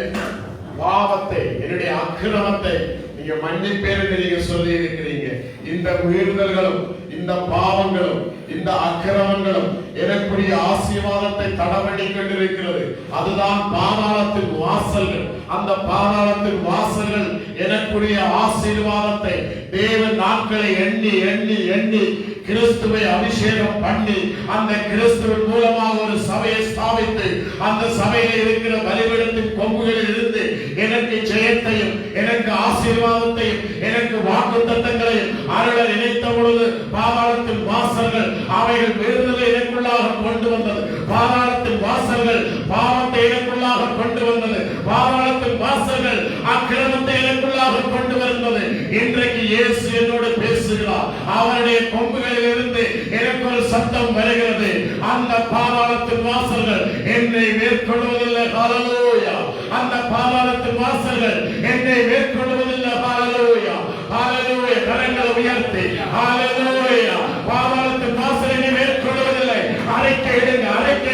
பாவத்தை, என்னுடைய அக்கிரமத்தை நீங்க மன்னிப்பேர் என்று நீங்க சொல்லி இருக்கிறீங்க. இந்த மீறுதல்களும் இந்த பாவங்களும் இந்த அக்கிரமங்களும் எனக்குரிய ஆசீர்வாதத்தை தடவடி கொண்டிருக்கிறது. அதுதான் பாதாளத்தின் வாசல்கள். அந்த பாதாளத்தின் வாசல்கள் எனக்குரிய ஆசீர்வாதத்தை தேவன் நாட்களை எண்ணி எண்ணி எண்ணி கிறிஸ்துவை அபிஷேகம் பண்ணி அந்த கிறிஸ்துவின் மூலமாக ஒரு சபையை ஸ்தாபித்து அந்த சபையில் இருக்கிற பலிபீடத்தின் கொம்புகளில் இருந்து எனக்கு ஜெயத்தையும் எனக்கு ஆசீர்வாதத்தையும் எனக்கு வாக்குத்தத்தங்களையும் அருள நினைத்த பொழுது பாதாளத்தின் வாசல்கள் அவைகள் விடுதலை எனக்குள்ளாக கொண்டு வந்தது. பாதாளத்தின் வாசல்கள் பாவத்தை எனக்குள்ளாக கொண்டு வந்தது. பாதாளத்தின் வாசல்கள் அக்கிரமத்தை எனக்குள்ளாக கொண்டு வந்தது. இன்றைக்கு இயேசு என்னோடு பேசுகிறார். அவருடைய கொம்புகளில் இருந்து எனக்கு ஒரு சத்தம் வருகிறது. அந்த பாதாளத்தின் வாசல்கள் என்னை மேற்கொள்வதில்லை. ஹalleluya அந்த பாதாளத்தின் வாசல்கள் என்னை மேற்கொள்வதில்லை. ஹalleluya ஹalleluya கரங்களை உயர்த்தி ஹalleluya பாதாளத்தின் வாசல் என்னை மேற்கொள்வதில்லை. அறிக்கை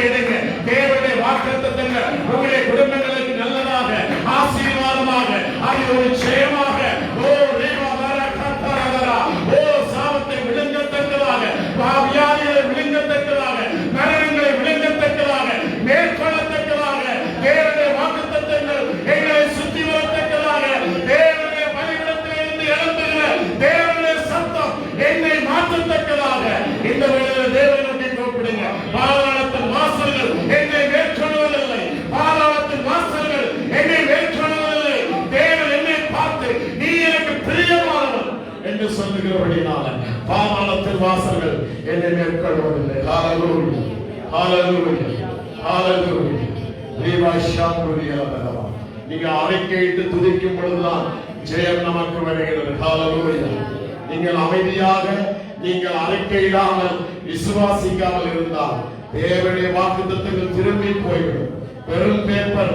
இடுங்க தேவனுடைய வாக்குத்தத்தங்கள் உங்களுடைய குடும்பங்களுக்கு நல்லதாக ஆசீர்வாதமாக அது ஒரு ஜெயமாக சாபத்தை விழுங்கத்தக்கதாக வியாதிகளை விழுங்கத்தக்கதாக மரணங்களை விழுங்கத்தக்கதாக மேற்கொள்ளத்தக்கதாக தேவனுடைய வாக்குத்தத்தங்கள் எங்களை சுற்றி வரத்தக்கதாக தேவனுடைய பலிபீடத்திலிருந்து எழும்புகிற தேவனுடைய சத்தம் என்னை மாற்றத்தக்கதாக இந்த வேளையில் தேவனுடைய கூப்பிடுங்க. பாதாளத்தின் வாசல்கள் என்னை மேற்கொள்வதில்லை. பாதாளத்தின் வாசல்கள் என்னை மேற்கொள்வதில்லை. தேவன் என்னை பார்த்து நீ எனக்கு பிரியமானவன் என்று சொல்லுகிறபடினால பாதாளத்தின் வாசல்கள் என்னை மேற்கொள்வதில்லை. ஹalleluya ஹalleluya ஹalleluya நீங்க அறிக்கையிட்டு துதிக்கும் பொழுதுதான் ஜெயம் நமக்கு வருகிறது. ஹalleluya நீங்கள் அமைதியாக நீங்கள் அறிக்கையிடாமல் விசுவாசிக்காமல் இருந்தால் தேவனுடைய வாக்குத்தத்தங்கள் திரும்பி போய்விடும். பெரும் பேப்பர்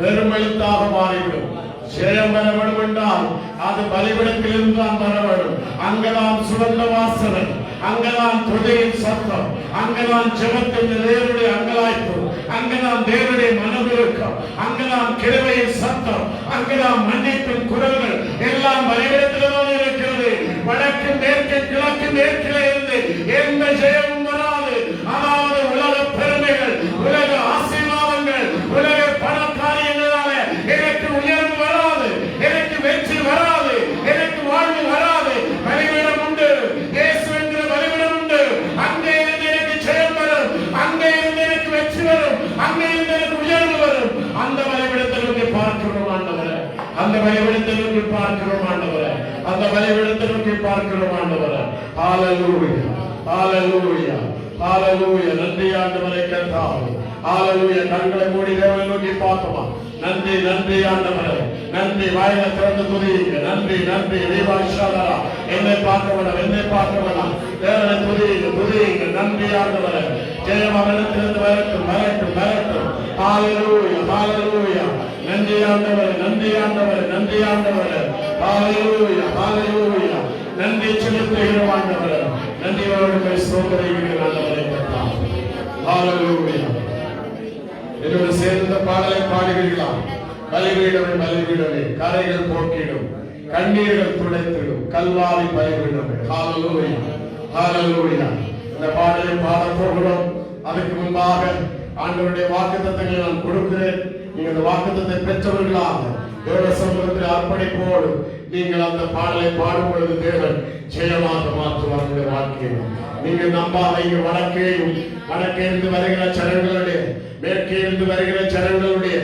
வெறுமெழுத்தாக மாறிவிடும். ஜெயம் வர வேண்டும் என்றால் அது பலிபீடத்திலிருந்து தான் வர வேண்டும். அங்கதான் சுகந்த வாசனை, அங்கதான் துதியின் சத்தம், அங்கதான் ஜெபத்தின் தேவனுடைய அங்கலாய்ப்பு, அங்கதான் தேவனுடைய மனதிருக்கம், அங்கதான் கிருபையின் சத்தம், அங்கதான் மன்னிப்பின் குரல்கள் எல்லாம் பலிபீடத்தில்தான் இருக்கிறது. வடக்கு மேற்கு கிழக்கு மேற்கிலே இருந்து எந்த ஜெயமும் வராது. அதாவது உலக பெருமைகள், உலக ஆசீர்வாதங்கள், உலக பண காரியங்களால எனக்கு உயர்வு வராது, எனக்கு வெற்றி வராது, எனக்கு வாழ்வு வராது. பலிபீடம் உண்டு, இயேசு என்கிற பலிபீடம் உண்டு. அங்கே இருந்து எனக்கு ஜெயம் வரும், அங்கே இருந்து எனக்கு வெற்றி வரும், அங்கே இருந்து எனக்கு உயர்வு வரும். அந்த பலிபீடத்தை நோக்கி பார்க்கிறோம் ஆண்டவரே, அந்த பலிபீடத்தை நோக்கி பார்க்கிறோம் ஆண்டவரே, அந்த பலிபீடத்தை நோக்கி பார்க்கிறோம் ஆண்டவரே. ஹalleluya, ஹalleluya, ஹalleluya. நன்றி ஆண்டவரே கர்த்தாவே. ஹalleluya. கண்களை மூடி தேவனை நோக்கி பார்ப்போமா? நன்றி நன்றி ஆண்டவரே, நன்றி. வாயில திறந்து துதியுங்க. நன்றி நன்றி. தேவாஷாலா என்னை பார்க்க வேண்டாம், என்னை பார்க்க வேண்டாம். தேவனை துதியுங்க, துதியுங்க. நன்றி ஆண்டவரே. ஜெயம் அவனிடத்திலிருந்து வரட்டும், வரட்டும், வரட்டும். ஹalleluya, ஹalleluya. நன்றி ஆண்டவரே, நன்றி ஆண்டவரே, நன்றி ஆண்டவரே. ஹalleluya, ஹalleluya. நன்றி செலுத்துகிறோம் ஆண்டவரே. நன்றியோடு ஸ்தோத்திரிக்கிறேன் ஆண்டவரே கர்த்தாவே. ஹalleluya. என்னோடு சேர்ந்த பாடலை பாடுகிறீர்களா? பலிபீடமே பலிபீடமே, கரைகள் போக்கிடும், கண்ணீர்கள் துடைத்திடும், கல்வாரி பலிபீடமே. ஹalleluya, ஹalleluya. இந்த பாடலை பாடப் போகிறோம். அதுக்கு முன்பாக ஆண்டவருடைய வாக்குத்தத்தங்களை நான் கொடுக்கிறேன். நீங்கள் அந்த வாக்குத்தத்தை பெற்றவர்களாக தேவ சமூகத்தில் அர்ப்பணிப்போடு நீங்கள் அந்த பாடலை பாடும் பொழுது தேவன் ஜெயமாக மாற்றுவார் உங்களுடைய வாழ்க்கையை. நீங்கள் நம்பாதீங்க. வடக்கே இருந்து வருகிற ஜனங்களுடைய, மேற்கே இருந்து வருகிற ஜனங்களுடைய,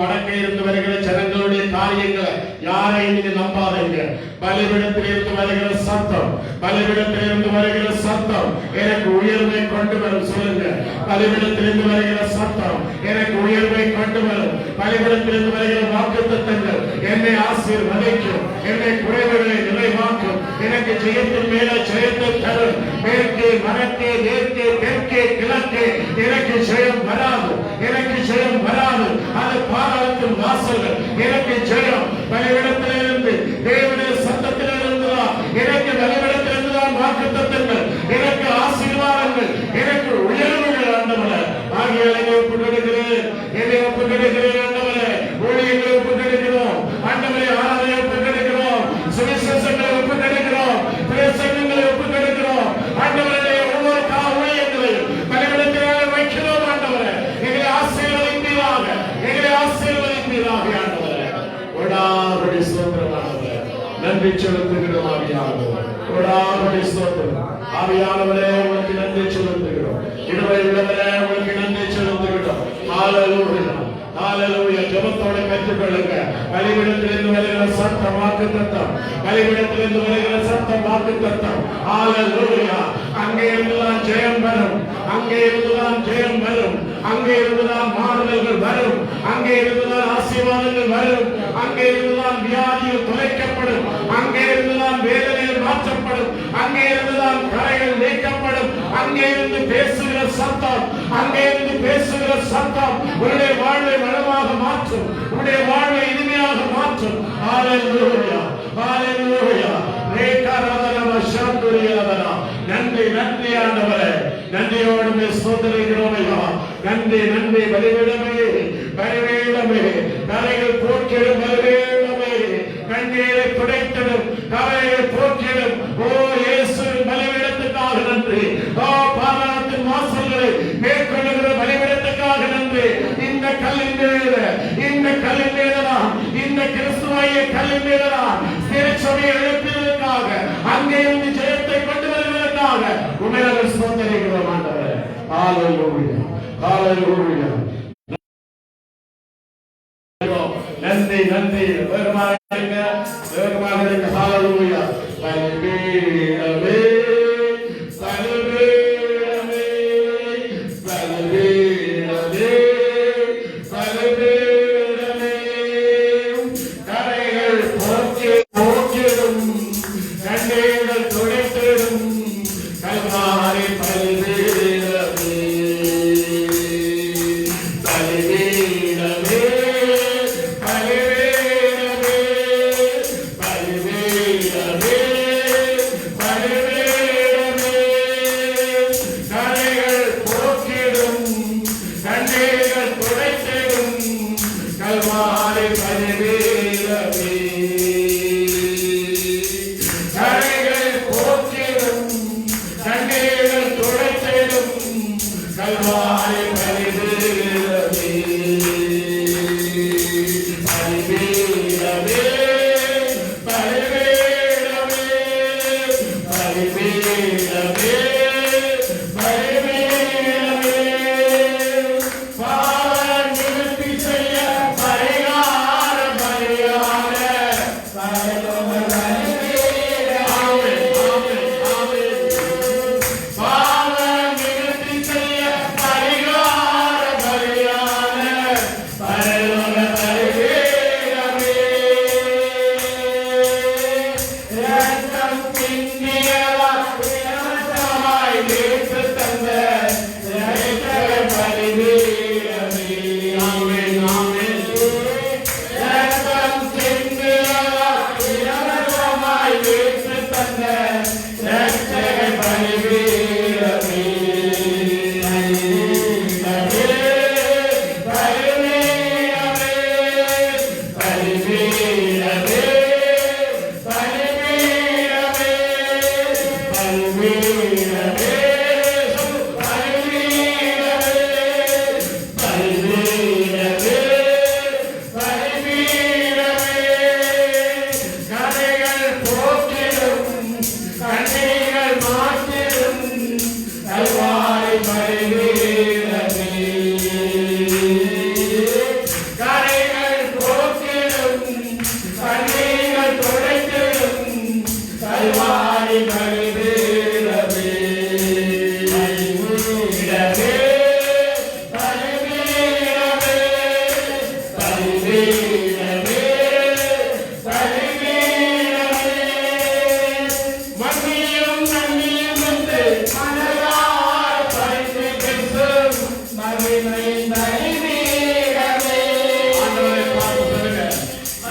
வடக்கே இருந்து வருகிற ஜனங்களுடைய காரியங்களை யாரையும் நீங்க நம்பாதீங்க. பலிபீடத்தில் இருந்து வருகிற சத்தம், பலிபீடத்தில் இருந்து வருகிற சத்தம் எனக்கு உயர்வை கொண்டு வரும். சொல்லுங்க, பலிபீடத்தில் இருந்து வருகிற சத்தம் எனக்கு உயர்வை கொண்டு வரும். பலிபீடத்தில் இருந்து வருகிற வாக்குத்தத்தங்கள் என்னை ஆசீர்வதிக்கும், என்னை குறைவுகளை நிறைவாக்கும், எனக்கு ஜெயத்தின் மேல ஜெயத்தை தரும். மேற்கே வடக்கே மேற்கே தெற்கே கிழக்கே எனக்கு ஜெயம் வராது, எனக்கு ஜெயம் வராது. அது பாதாளத்தின் வாசல்கள். எனக்கு ஜெயம் பலிபீடத்திலிருந்து, தேவனுடைய சத்தத்திலிருந்து தான், எனக்கு பலிபீடத்திலிருந்து தான் வாக்குத்தத்தங்கள், எனக்கு ஆசீர்வாதங்கள், எனக்கு உயர்வுகள் ஆண்டவரே. ஆகியால் என்னை ஒப்புக்கொடுக்கிறேன், என்னை ஒப்புக்கொடுக்கிறேன் ஆண்டவரே. ஊழியர்களை ஒப்புக்கொடுக்கிறோம் ஆண்டவரே, ஆராதனை ஒப்புக்கொடுக்கிறோம், சுவிசேஷங்களை ஒப்புக்கொடுக்கிறோம், பிரசங்கங்களை ஒப்புக்கொடுக்கிறோம் ஆண்டவரே. ஒவ்வொரு ஊழியங்களையும் பலிபீடத்திலே வைக்கிறோம் ஆண்டவரே. எங்களை ஆசீர்வதிப்பீராக, எங்களை ஆசீர்வதிப்பீராக ஆண்டவரே. ஒடாபடி ஸ்தோத்திரம் ஆண்டவரே. நன்றி செலுத்துகிறோம் ஆவியானவரே. ஒடாபடி ஸ்தோத்திரம் ஆவியானவரே. உங்களுக்கு நன்றி செலுத்துகிறோம். இருவை உள்ளவரே உங்களுக்கு நன்றி செலுத்துகிறோம். ஹalleluya, ஹalleluya. ஜெபத்தோடு பெற்றுக்கொள்ளுங்க. பலிபீடத்திலிருந்து வருகிற சத்தம் வாக்குத்தத்தம், பலிபீடத்திலிருந்து வருகிற சத்தம் வாக்குத்தத்தம். ஹalleluya. அங்கே இருந்துதான் ஜெயம் வரும், அங்கே இருந்துதான் ஜெயம் வரும், அங்கே இருந்துதான் மாறுதல்கள் வரும், அங்கே இருந்துதான் ஆசீர்வாதங்கள் வரும், அங்கே இருந்துதான் வியாதிகள் குறைக்கப்படும், அங்கே இருந்துதான் வேதனைகள் மாற்றப்படும், அங்கே இருந்துதான் கரைகள் நீக்கப்படும். அங்கே இருந்து பேசுகிற சத்தம், அங்கே இருந்து பேசுகிற சத்தம் உன்னுடைய வாழ்வை வளமாக மாற்றும், உன்னுடைய வாழ்வை இனிமையாக மாற்றும். ஹalleluya, ஹalleluya. நன்றி நன்றி ஆண்டவரே. நன்றியோடு ஸ்தோத்திரிக்கிறோம் ஐயா. நன்றி நன்றி. பலிபீடமே பலிபீடமே, கரைகள் போக்கிடும் பலிபீடமே, கண்ணீரை துடைத்திடும், கரையை போக்கிடும். ஓ இயேசு, பலிபீடத்துக்காக நன்றி. ஓ பாதாளத்தின் வாசல்களை மேற்கொள்ளுகிற பலிபீடத்துக்காக நன்றி. இந்த கல்லின் மேல, இந்த கல்லின் மேலதான், இந்த கிறிஸ்துவைய கல்லின் மேலதான் திருச்சபையை எழுப்பியதற்காக, அங்கே இருந்து ஜெயத்தை கொண்டு வருவதற்காக உண்மையாக ஸ்தோத்திரிக்கிறோம் ஆண்டவரே. ஹalleluya, ஹalleluya. நன்றி நன்றி. வேகமாக இருங்க, வேகமாக இருங்க. ஹalleluya. பலிபீடமே பலிபீடமே பலிபீடமே பலிபீடமே, கரைகள் போக்கிடும், கண்ணீர்கள் துடைத்திடும், கல்வாரி பலிபீடமே பலிபீடமே கல்வாரி பலிபீடமே கரைகள் போக்கிடும் கண்ணீர்கள் துடைத்திடும் கல்வாரி பலிபீடமே பலிபீடமே பலிபீடமே பலிபீடமே பலிபீடமே பாவ நிவர்த்தி செய்ய பரிகார பலியாக பரலோக பலிபீடமே ஆமென் ஆமென் பாவ நிவர்த்தி செய்ய பரிகார பலியாக பரலோக பலிபீடமே இரத்தம் சிந்தியதால் இலவசமாய் மீட்டு தந்த இரட்சக பலிபீடமே ஆமென் ஆமென் இரத்தம் சிந்தியதால் இலவசமாய் மீட்டு தந்த இரட்சக பலிபீடமே பலிபீடமே பலிபீடமே பலிபீடமே பலிபீடமே பலிபீடமே பலிபீடமே கரைகள் போக்கிடும் கண்ணீர்கள் மாற்றிடும் கல்வாரி பலிபீடமே கரைகள் போக்கிடும் கண்ணீர்கள் துடைத்திடும் கல்வாரி பலிபீடமே பலிபீடமே பலிபீடமே பலிபீடமே பலிபீடமே மன்னியும் நன்னியும் என்று மனதால் பரிந்து பேசும் மகிமையின் பலிபீடமே ஆண்டவரை பார்த்து சொல்லுங்க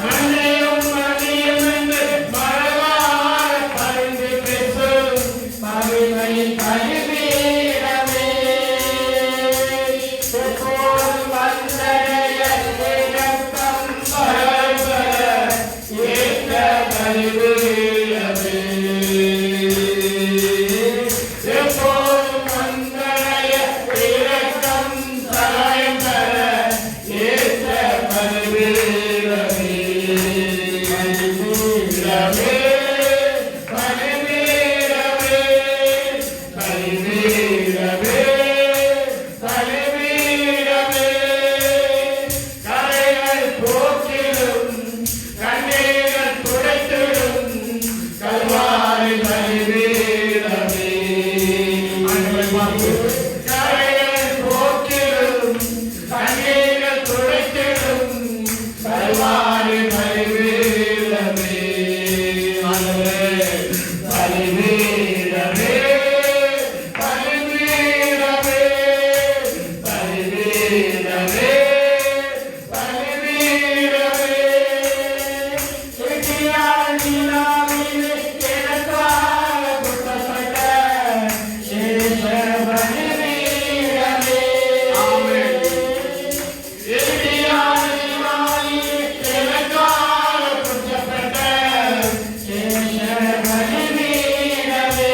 மன்னியும் நன்னியும் என்று மனதால் பரிந்து பேசும் மகிமையின் பலிபீடமே எப்போதும் வந்தடைய இரக்கம் பரவ ஏற்ற பலிபீடமே எப்போதும் வந்தடைய இரக்கம் சகாயம் தர ஏற்ற பலிபீடமே பலிபீடமே பலிபீடமே பலிபீடமே பலிபீடமே கரைகள் போக்கிடும் கண்ணீர்கள் துடைத்திடும் கல்வாரி பலிபீடமே ஆண்டவரை பார்த்து கரைகள் போக்கிடும் கண்ணீர்கள் துடைத்திடும் கல்வாரி பலிபீடமே ஆண்டவரே பலிபீடமே பலிபீடமே பலிபீடமே பலிபீடமே இடியால் நீலாவிலே எனக்காக குத்தப்பட்ட சேஷ பலிபீடமே ஆமென் இடியால் நீலாவிலே எனக்காக குத்தப்பட்ட சேஷ பலிபீடமே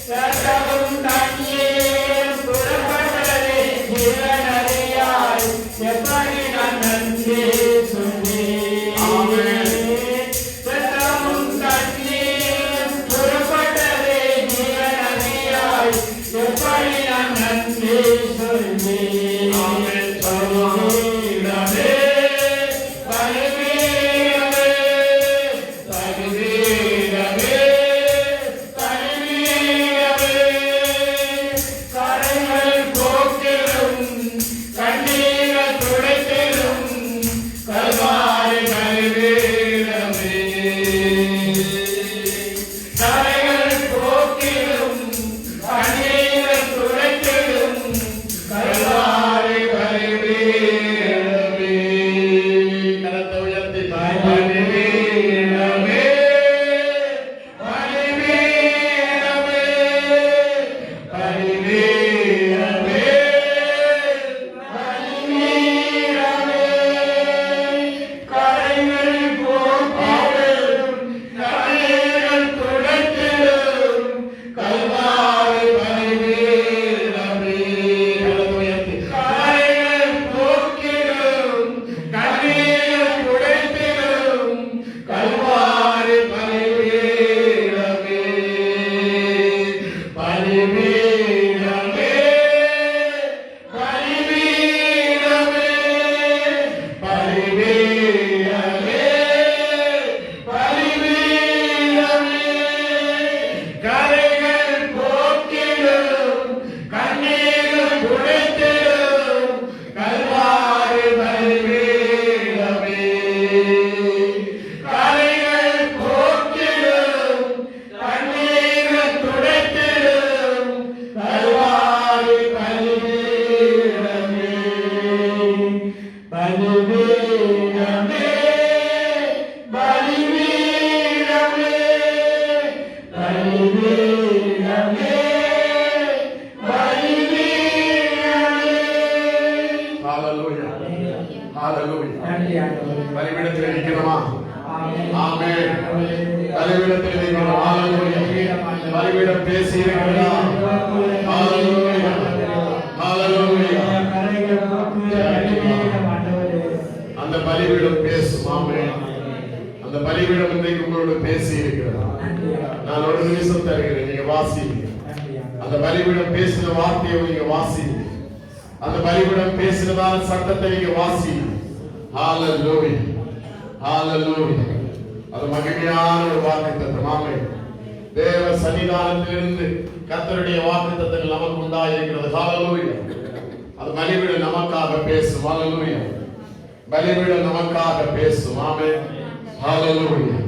சத்தமும் தண்ணீரும் புறப்பட்டதே ஜீவநதியாய் எப்படி நான் நன்றி சொல்வேன் சத்தமும் தண்ணீரும் புறப்பட்டதே ஜீவநதியாய் எப்படி நான் நன்றி சொல்வேன் பலிபீடமே பலிபீடமே பலிபீடமே பலிபீடமே கரைகள் போக்கிடும் கண்ணீர்கள் துடை பலிபீடமே பலிபீடமே பலிபீடமே ஹalleluya ஹalleluya நன்றி ஆண்டவரே. பலிபீடத்தில் இருக்கிறோமா? ஆமென். ஆமென். பலிபீடத்தில் இருக்கிறோம். ஹalleluya. பலிபீடம் பேசி இருக்கிறதா? ஹalleluya ஹalleluya. கரைகள் போக்குகிற பலிபீடம் ஆண்டவரே. அந்த பலிபீடம் பேசும். ஆமென். அந்த பலிபீடம் இன்றைக்கு உங்களோடு பேசி இருக்கிறது. நன்றி ஆண்டவரே. நான் ஒரு நிமிஷம் தருகிறேன், நீங்க வாசிங்க. நன்றி ஆண்டவரே. அந்த பலிபீடம் பேசின வார்த்தையை நீங்க வாசிங்க. அந்த பலிபீடம் பேசினதான சட்டத்தை நீங்க வாசிங்க. ஹalleluya ஹalleluya. அது மகிமையான ஒரு வாக்குத்தத்தம். ஆமென். தேவ சன்னிதானத்திலிருந்து கர்த்தருடைய வாக்குத்தத்தங்கள் நமக்கு உண்டாயிருக்கிறது. ஹalleluya. அது பலிபீடம் நமக்காக பேசும். ஹalleluya. பலிபீடம் நமக்காக பேசும். ஆமென். ஹalleluya.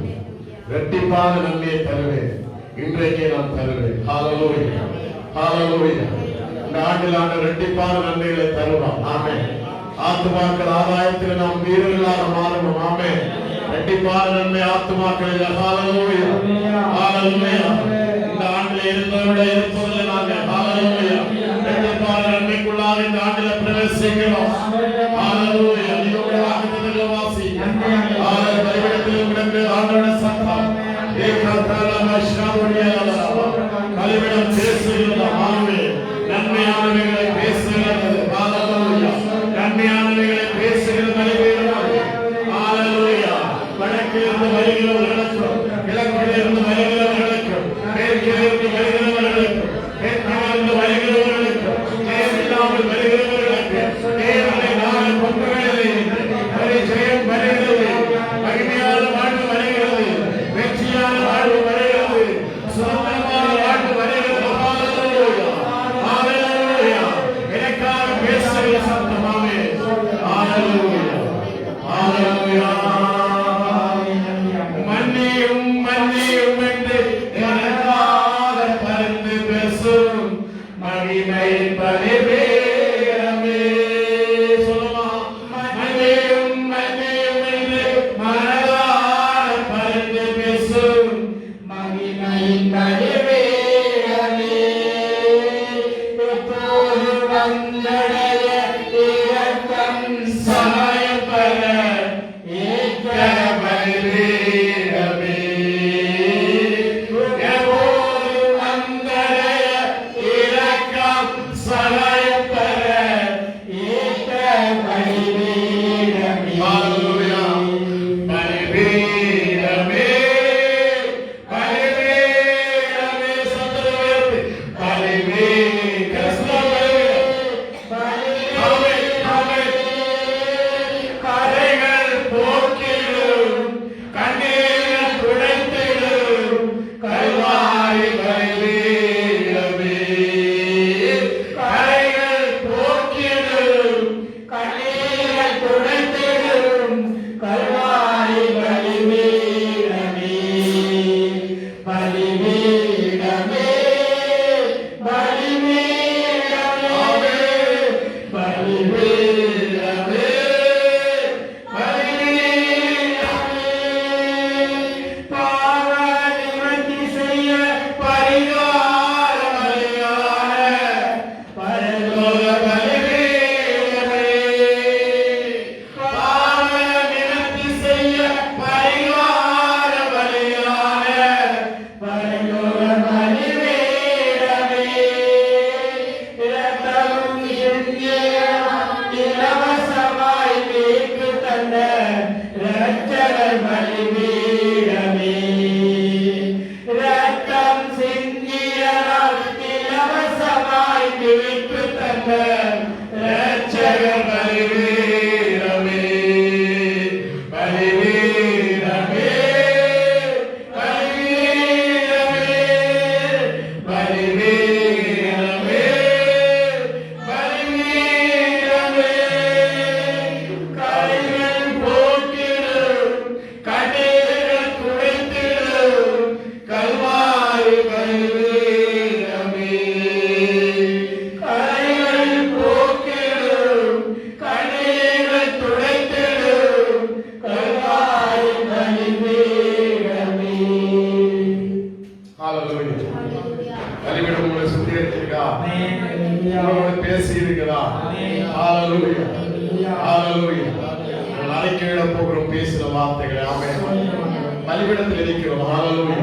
இரட்டிப்பான நன்மையை தருவேன், இன்றைக்கே நான் தருவேன். ஹalleluya ஹalleluya. இந்த ஆண்டில் ஆண்டு இரட்டிப்பான நன்மைகளை தருவான். ஆமென். ஆத்துமாக்கள் ஆதாயத்தில் நாம் வீரர்களாக மாறணும். ஆமென். இரட்டிப்பான நன்மை ஆத்துமாக்களில். ஹalleluya ஹalleluya. இந்த ஆண்டில் இருந்தவரை இருப்பதில்லை நாங்கள். ஹalleluya. இரட்டிப்பான நன்மைக்குள்ளாக இந்த ஆண்டில் பிரவேசிக்கிறோம். ஹalleluya. நீங்களுடைய வாக்குத்தத்தங்களை வாசி. பலிபீடத்தில் உங்களுக்கு ஆண்டவருடைய சத்தம் பலிபீடம் பேசுகிறது. ஆமென். நன்மையானவைகளை பேசுகிறது. ஹalleluya. நன்மையானவைகளை பேசுகிறது பலிபீடம். ஹalleluya. வடக்கிலிருந்து வருகிறவர்களுக்கும் கிழக்கிலிருந்து வருகிறவர்களுக்கும் மேற்கிலிருந்து வருகிறவர்களுக்கும் தெற்கிலிருந்து வருகிறவர்களுக்கும் தேவையில்லாமல் வருகிறவர்களுக்கு தேவனை நாள் கொண்டுகளிலே ஜெயம் வருகிறது. மகிமையான வாழ்வு வருகிறது. வெற்றியான வாழ்வு வருகிறது. சுதந்திரமான வாழ்வு வருகிறது. ஹalleluya ஹalleluya. எனக்காக பேசுகிற சத்தம். ஆமென். ஹalleluya ஹalleluya. மன்னியும் மன்னியும் என்று எனக்காக பரிந்து பேசும் மகிமை பலிபீடமே. சொல்லுமா? மன்னியும் மன்னியும் என்று மனதார பரிந்து பேசும் மகிமை பலிபீடமே. இப்போது வந்தடைய இரக்கம் சகாயம் பெற ஏற்ற பலிபீடமே. எப்போது வந்தடைய இரக்கம் சகாயம் பெற ஏற்ற பலிபீடமே. ஹalleluya. பலிபீடமே பலிபீடமே. சத்தத்தை உயர்த்தி கரைகள் போக்கிடும் கண்ணீர் துடைத்திடும் கல்வாரி பலிபீடமே. கரைகள் போக்கிடும் கண்ணீர் துடைத்திடும் கல்வாரி பலிபீடமே. பலிபீடமே பலிபீடமே பலிபீடமே பாவ நிவர்த்தி செய்ய பரிகார பலியான பரலோக பலிபீடமே. ஹalleluya ஹalleluya நாங்கள் அறிக்கையிட போகிறோம் பேசின வார்த்தைகளை ஆமென் பலிபீடத்தில் இருக்கிறோம் ஹalleluya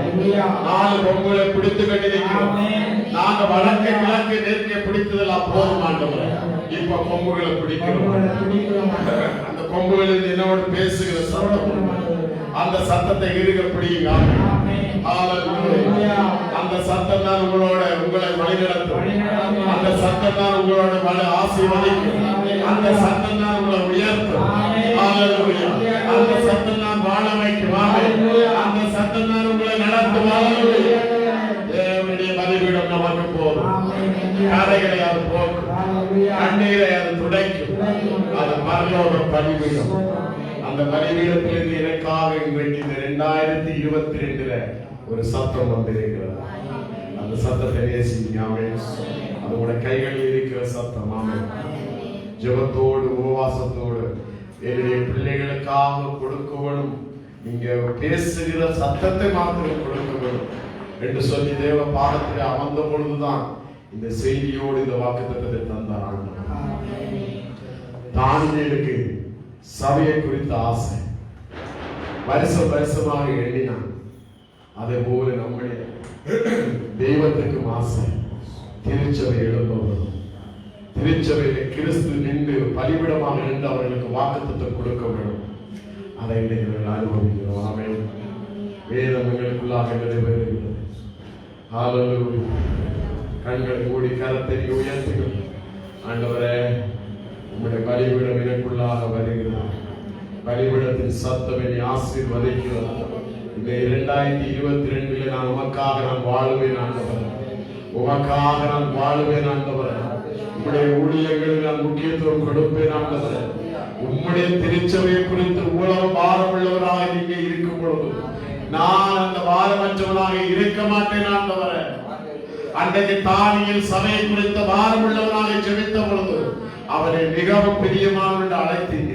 4 கொம்புகளை பிடித்து கட்டியிருக்கிறோம் நாங்க வடக்கு கிழக்கு தெற்கே பிடித்ததெல்லாம் போதும் ஆண்டவரே இப்ப கொம்புகளை பிடிக்கிறோம் அந்த கொம்புகளில் என்னோடு பேசுகிற சத்தம் அந்த சத்தத்தை இருக பிடிங்க ஹalleluya அந்த சத்தம் தான் உங்களை வழிநடத்தும் அந்த சத்தம் தான் உங்களோட ஆசீர்வதிக்கும் அந்த சத்தம் தான் உங்களை உயர்த்தும் ஹalleluya அந்த சத்தம் தான் வாழ வைக்கும் அந்த சத்தம் தான் உங்களை நடத்தும் ஹalleluya தேவனுடைய பலிபீடம் நமக்கு போதும் கரைகளை அது போக்கும் கண்ணீரை அது துடைக்கும் அது பரலோக பலிபீடம் அந்த பலிபீடத்திலிருந்து எனக்காக இன்றைக்கு இந்த 2022 ஒரு சத்தம் வந்திருக்கிறது அந்த சத்தத்தை நேசிங்க ஆமென் அது உங்களுடைய கைகளில் இருக்கிற சத்தம் ஆமென் ஜெபத்தோடு உபவாசத்தோடு என்னுடைய பிள்ளைகளுக்காக கொடுக்க வேணும் நீங்க பேசுகிற சத்தத்தை மாத்திரம் கொடுக்க வேணும் என்று சொல்லி தேவ பாதத்தில் அமர்ந்த பொழுதுதான் இந்த செய்தியோடு இந்த வாக்குத்தத்தத்தை தந்தார் ஆண்டவர் தானியேலுக்கு சபையை குறித்த ஆசை வருஷமாக எண்ணினான் அதே போல நம்முடைய தெய்வத்துக்கும் ஆசை திருச்சபை எழுப்பவரும் திருச்சபையில கிறிஸ்து நின்று பலிபிடமாக நின்று அவர்களுக்கு வாக்குத்தத்தை கொடுக்க வேண்டும் அதை இன்றைக்கு அனுபவிக்கிறோம் ஆமென் வேதம் எங்களுக்குள்ளாக நிறைவேறுகிறது ஹalleluya கண்களை மூடி கரத்தை உயர்த்துங்கள் ஆண்டவரே உம்முடைய பலிபீடம் எனக்குள்ளாக வருகிறது பலிபீடத்தின் சத்தம் என்னை ஆசீர்வதிக்கிறது இந்த 2022 நான் உமக்காக வாழுவேன் ஆண்டவரே உமக்காக நான் வாழுவேன் ஆண்டவரே உம்முடைய ஊழியர்களுக்கு நான் முக்கியத்துவம் கொடுப்பேன் ஆண்டவரே உம்முடைய திருச்சபையை குறித்து உலக பாரமுள்ளவராக நீங்க இருக்கும் பொழுது நான் அந்த பாரமற்றவனாக இருக்க மாட்டேன் ஆண்டவரே அன்றைக்கு தானியேல் சபையை குறித்த பாரமுள்ளவனாக ஜெபித்த பொழுது அவரை மிகவும் பிரியமானவர் என்று அழைத்தீங்க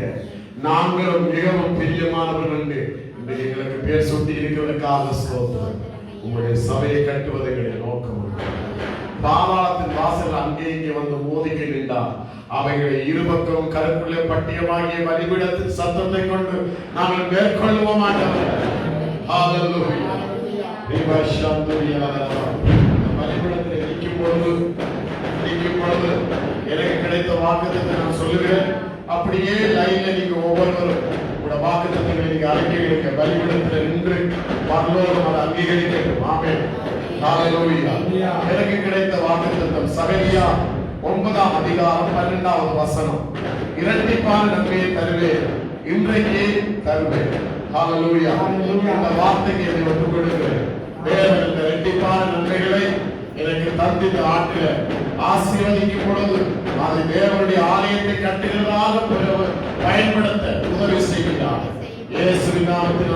நாங்களும் மிகவும் பிரியமானவர்கள் என்று இன்றைக்கு எங்களுக்கு பேர் சுட்டி இருக்கிறதுக்காக ஸ்தோத்திரம் உங்களுடைய சபையை கட்டுவது எங்களுடைய நோக்கம் பாதாளத்தின் வாசல் அங்கே இங்கே வந்து மோதிக்க நின்றார் அவைகளை இருபக்கம் கருக்குள்ளே பட்டியமாகிய பலிபீடத்தின் சத்தத்தை கொண்டு நாங்கள் மேற்கொள்வோம் ஆண்டவரே ஹalleluya பலிபீடத்தில் நிற்கும் பொழுது எனக்கு கிடைத்த வாக்குத்தத்தை நான் சொல்லுகிறேன் அப்படியே லைன்ல நீங்க ஒவ்வொருவரும் உங்களோட வாக்குத்தங்களை நீங்க அறிக்கைகளுக்கு பலிபீடத்தில் நின்று பரலோகம் அதை அங்கீகரிக்கட்டும் ஆமென் ஹalleluya எனக்கு கிடைத்த வாக்குத்தத்தம் சகரியா 9ஆம் அதிகாரம் 12வது வசனம் இரட்டிப்பான நன்மையை தருவேன் இன்றைக்கே தருவேன் ஹalleluya இந்த வார்த்தைக்கு என்னை ஒப்புக் கொடுக்கிறேன் தேவன் இந்த இரட்டிப்பான நன்மைகளை எனக்கு தந்தித்த ஆற்றில ஆசீர்வதிக்கும் பொழுது அது தேவனுடைய ஆலயத்தை கட்டுகிறதாக பயன்படுத்த உதவி செய்கிறார் இயேசுவின் நாமத்தில்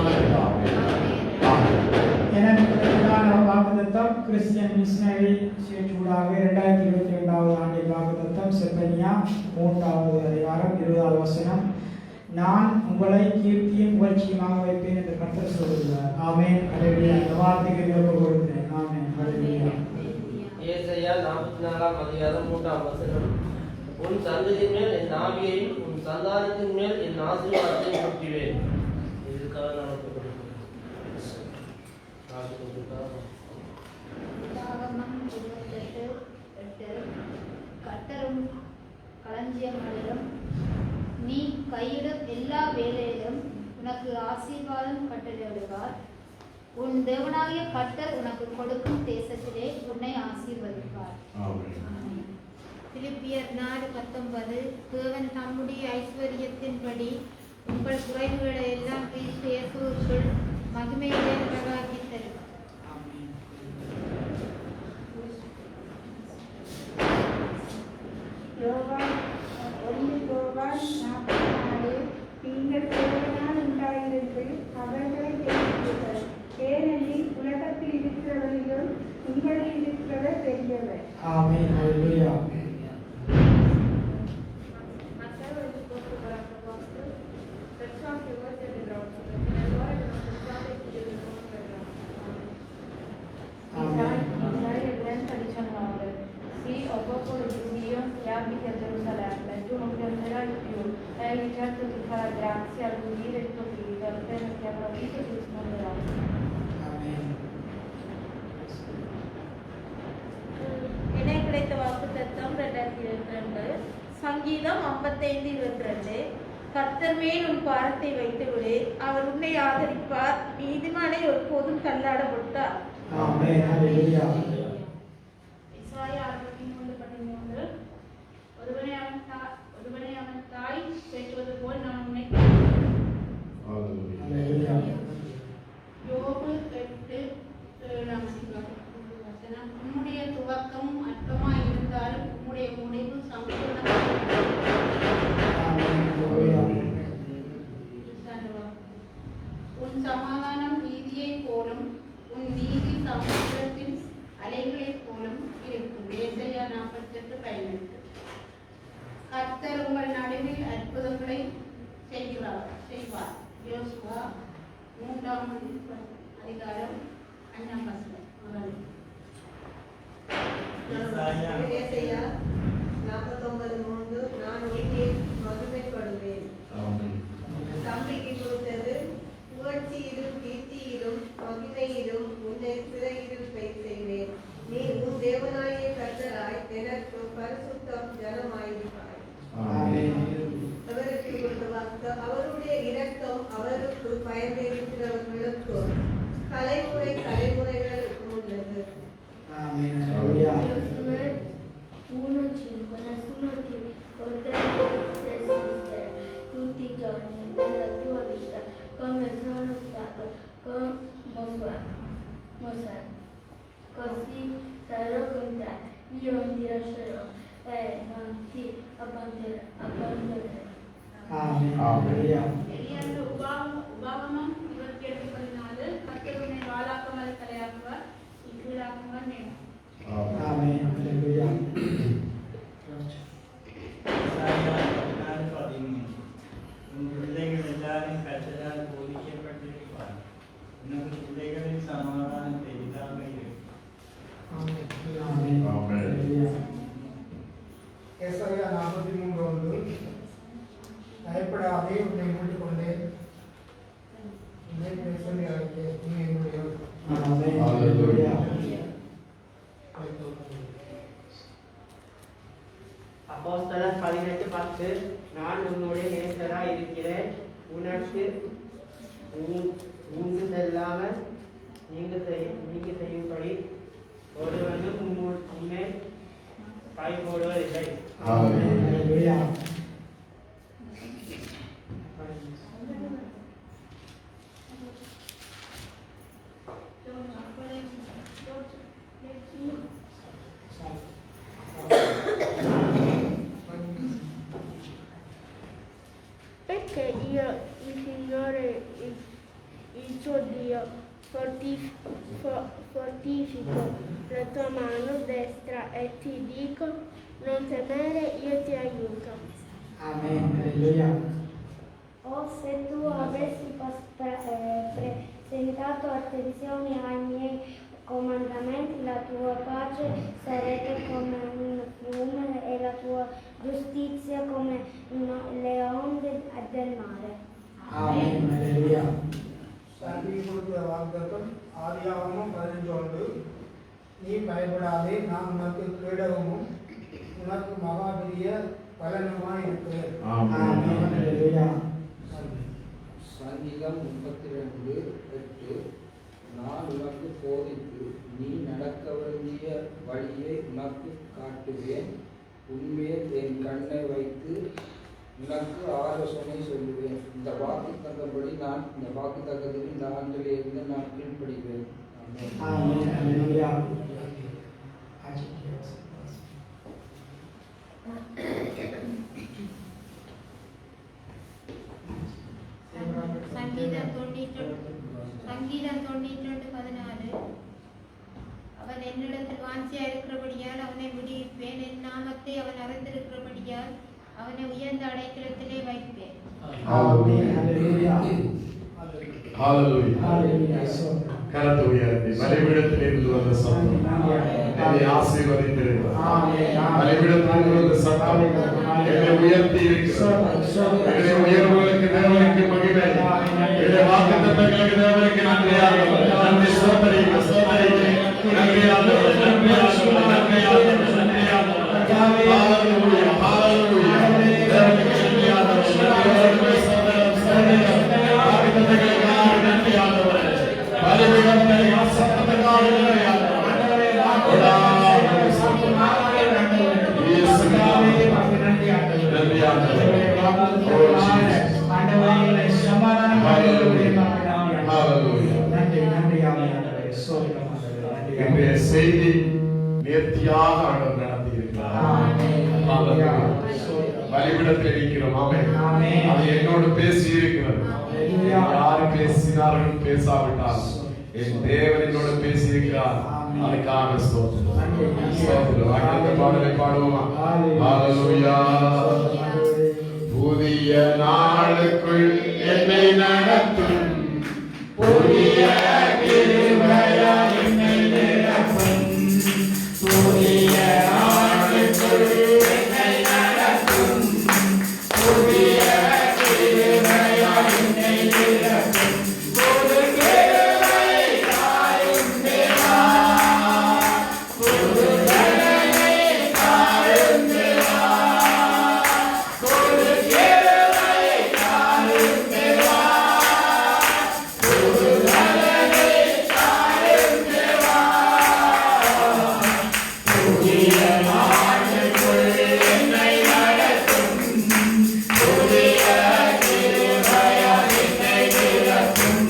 வாக்குத்தத்தம் கிறிஸ்டியன் மிஷனரி சர்ச்சூடாக 2022வது ஆண்டின் வாக்குத்தத்தம் செப்பனியா 3வது அதிகாரம் 20வது வசனம் நான் உங்களை கீர்த்தியும் புகழ்ச்சியுமாக வைப்பேன் என்று கர்த்தர் சொல்கிறார் ஆமென் ஹல்லேலூயா இந்த வார்த்தைக்கு விருப்பம் கொடுக்கிறேன் ஆமென் ஹல்லேலூயா ஏசாயா 44ஆம் அதிகாரம் 3ஆம் வசனம் உன் சந்ததியின் மேல் என் ஆவியையும் உன் சந்தானத்தின் மேல் என் ஆசீர்வாதத்தையும் ஊற்றுவேன் இதுக்காக நமக்கு கர்த்தரும் களஞ்சியங்களிலும் நீ கையிடும் எல்லா வேலையிலும் உனக்கு ஆசீர்வாதம் கட்டளையிடுவார் உன் தேவனாகிய கர்த்தர் உனக்கு கொடுக்கும் தேசத்திலே உன்னை ஆசீர்வதிப்பார் பிலிப்பியர் 4:19 தேவன் தம்முடைய ஐஸ்வர்யத்தின்படி உங்கள் குறைவுகளை எல்லாம் கிறிஸ்து இயேசுவுக்குள் மகிமையிலே பிரகாசித்து தருவார். நீங்கள் தேவனால் உண்டாயிருந்து அவர்களை தெரிவித்தீர்கள் ஏனெனில் உலகத்தில் இருக்கிறவர்களும் உங்களில் இருக்கிறவர் பெரியவர் ஆமென் ஹல்லேலூயா la grazia, l'udire il tuo grido, perché avrò visto ti risponderò. ஆமென். இணை கிடைத்த வாக்கு தத்தம் 2022 சங்கீதம் 55:22 கர்த்தர் மேல் உன் பாரத்தை வைத்து விடு, அவர் உன்னை ஆதரிப்பார், நீதிமானை ஒருபோதும் தள்ளாட விட்டார். ஆமென். ஹalleluya. இசாயா 63:13 ஒருவனை அவன் தாய் பெற்றுவது போல் நான் உன்னை ஹalleluya. யோபு 8:7 உன்னுடைய துவக்கம் அற்பமாய் இருந்தாலும் உன்னுடைய முடிவு சம்பூர்ணமாக ஆமென். ஹalleluya. உன் சமாதானம் நீதியைப் போலும் உன் நீதி சமுத்திரத்தின் அலைகளைப் போலும் இருக்கும். ஏசாயா 48:18 கர்த்தர் உங்கள் நடுவில் அற்புதங்களை செய்வார். யோசுவா 3:5 ஏசாயா 49:3 நான் உன்னை மகிமைப்படுவேன். தம்பிக்கு கொடுத்தது புகழ்ச்சியிலும் கீர்த்தியிலும் மகிமையிலும் உன்னை சிறையிருப்பை செய்வேன். நீ உன் தேவனாகிய கர்த்தராய் எனக்கு பரிசுத்தம் ஜனமாயிருப்பாய். ஆமென். அவருக்கு கொடுத்த வாக்கு அவருடைய இரக்கம் அவருக்கு பயந்திருக்கிறவர்களுக்கும் தலைமுறைகளுக்கும் உள்ளது. ஆமென். ஹalleluya. Nessuno ti ricorderà se tutti i giorni della tua vita come sono stato con Mosè. Così sarò con te, io non ti lascerò e non ti abbandonerò. ஆமென். ஹalleluya. எலியாண்டு உபாகமம் 27:14 கர்த்தர் உன்னை வாளாக்காமல் தலையாக்குவார், கீழாக்குவார் நேரம். ஆமென். ஹalleluya. உன் பிள்ளைகள் எல்லாரும் கர்த்தரால் போதிக்கப்பட்டிருப்பார். உனக்கு பிள்ளைகளின் சமாதானம் பெரிதாக இருக்கும். ஆமென். ஹalleluya. ஏசாயா 43:1 பயப்படாதே, உன்னை மீட்டுக் கொண்டேன், உன்னை சொல்லி அழைத்தேன், நீ என்னுடைய ஆமென். ஹalleluya. அப்போஸ்தலர் 18:10 நான் உன்னுடைய நேசராய் இருக்கிறேன், உனக்கு உண்டு செல்லாமல் நீங்க செய்யும்படி ஒருவனும் உன்னை கை போடுவதில்லை. ஆமென். ஹalleluya. Perché io, il Signore, il tuo Dio, fortifico la tua mano destra e ti dico, non temere, io ti aiuto. ஆமென். ஹalleluya. O se tu avessi presentato attenzione ai miei comandamenti, la tua pace sarebbe come un fiume e la tua giustizia come le onde del mare. ஆமென். ஹalleluya. தம்பிக்கு கொடுத்த வாக்குத்தத்தம் ஆதியாகமம் 15:1 நீ பயப்படாதே, நான் உனக்கு கேடகமும் உனக்கு மகா பெரிய பலனுமாய் இருக்கிறேன். ஆமென். ஹalleluya. சங்கீதம் 32:8 நான் உனக்கு போதித்து நீ நடக்க வேண்டிய வழியை உனக்கு காட்டுவேன், உன்மேல் என் கண்ணை வைத்து உனக்கு ஆலோசனை சொல்லுவேன். இந்த வாக்கு தந்தபடி நான் இந்த வாக்கு தந்ததில் இந்த ஆண்டிலிருந்து நான் கீழ்ப்படுவேன். ஆமென். ஹalleluya. சங்கீதம் 92:14 அவன் என்னிடத்தில் வாஞ்சியா இருக்கிறபடியால் அவனை விடுவிப்பேன், என் நாமத்தை அவன் அறிந்திருக்கிறபடியால் அவனை உயர்ந்த அடைக்கலத்திலே வைப்பேன். ஆமென். ஹalleluya. Hallelujah. ஹalleluya. கரத்தை உயர்த்தி பலிபீடத்தில் இருந்து வந்த சத்தம் என்னை ஆசீர்வதித்திருக்கிறார். பலிபீடத்தில் வந்த சத்தம் என்னை உயர்த்தி இருக்கிறார். என்னுடைய உயர்வுகளுக்கு தேவனுக்கு மகிமை, என்னுடைய வாக்குத்தத்தங்களுக்கு தேவனுக்கு நன்றி ஆண்டவரே. நன்றி சோதரிங்க சோதரிங்க நன்றி ஆண்டவரே. நன்றி ஆண்டவரே. நன்றி ஆண்டவரே. நன்றி ஆண்டவரே. ஹalleluya ஹalleluya தேவனுக்கு நன்றி ஆண்டவரே. நன்றி சோதரம் சோதரிங்க வாக்குத்தத்தங்களுக்கு நன்றி ஆண்டவரே. பலிபீடத்தை சத்தத்துக்காக நன்றி ஆண்டவரே. நன்றி ஆண்டவரே. இன்றைய செய்தி நேர்த்தியாக ஆண்டவர் நடத்தி இருக்கிறார். பலிபீடத்தில் இருக்கிறோம். ஆமென். அது என்னோடு பேசி இருக்கிறது. யார் பேசினார்கள் பேசாவிட்டால் என் தேவன் என்னோடு பேசி இருக்கிறார். அதுக்காக ஸ்தோத்திரம். ஸ்தோத்திரம். அடுத்த பாடலை பாடுவோமா? ஹalleluya. புதிய நாளுக்குள் என்னை நடத்தும், புதிய கிருபையால் என்னை நிரப்பும். புதிய நாளுக்குள் என்னை நடத்தும், புதிய கிருபையால் என்னை நிரப்பும். புது கிருபை தாரும் தேவா, புது பலனை தாரும் தேவா, புது கிருபை தாரும் தேவா, புது பலனை தாரும் தேவா. புதிய நாளுக்குள் என்னை நடத்தும், புதிய கிருபையால் என்னை நிரப்பும்.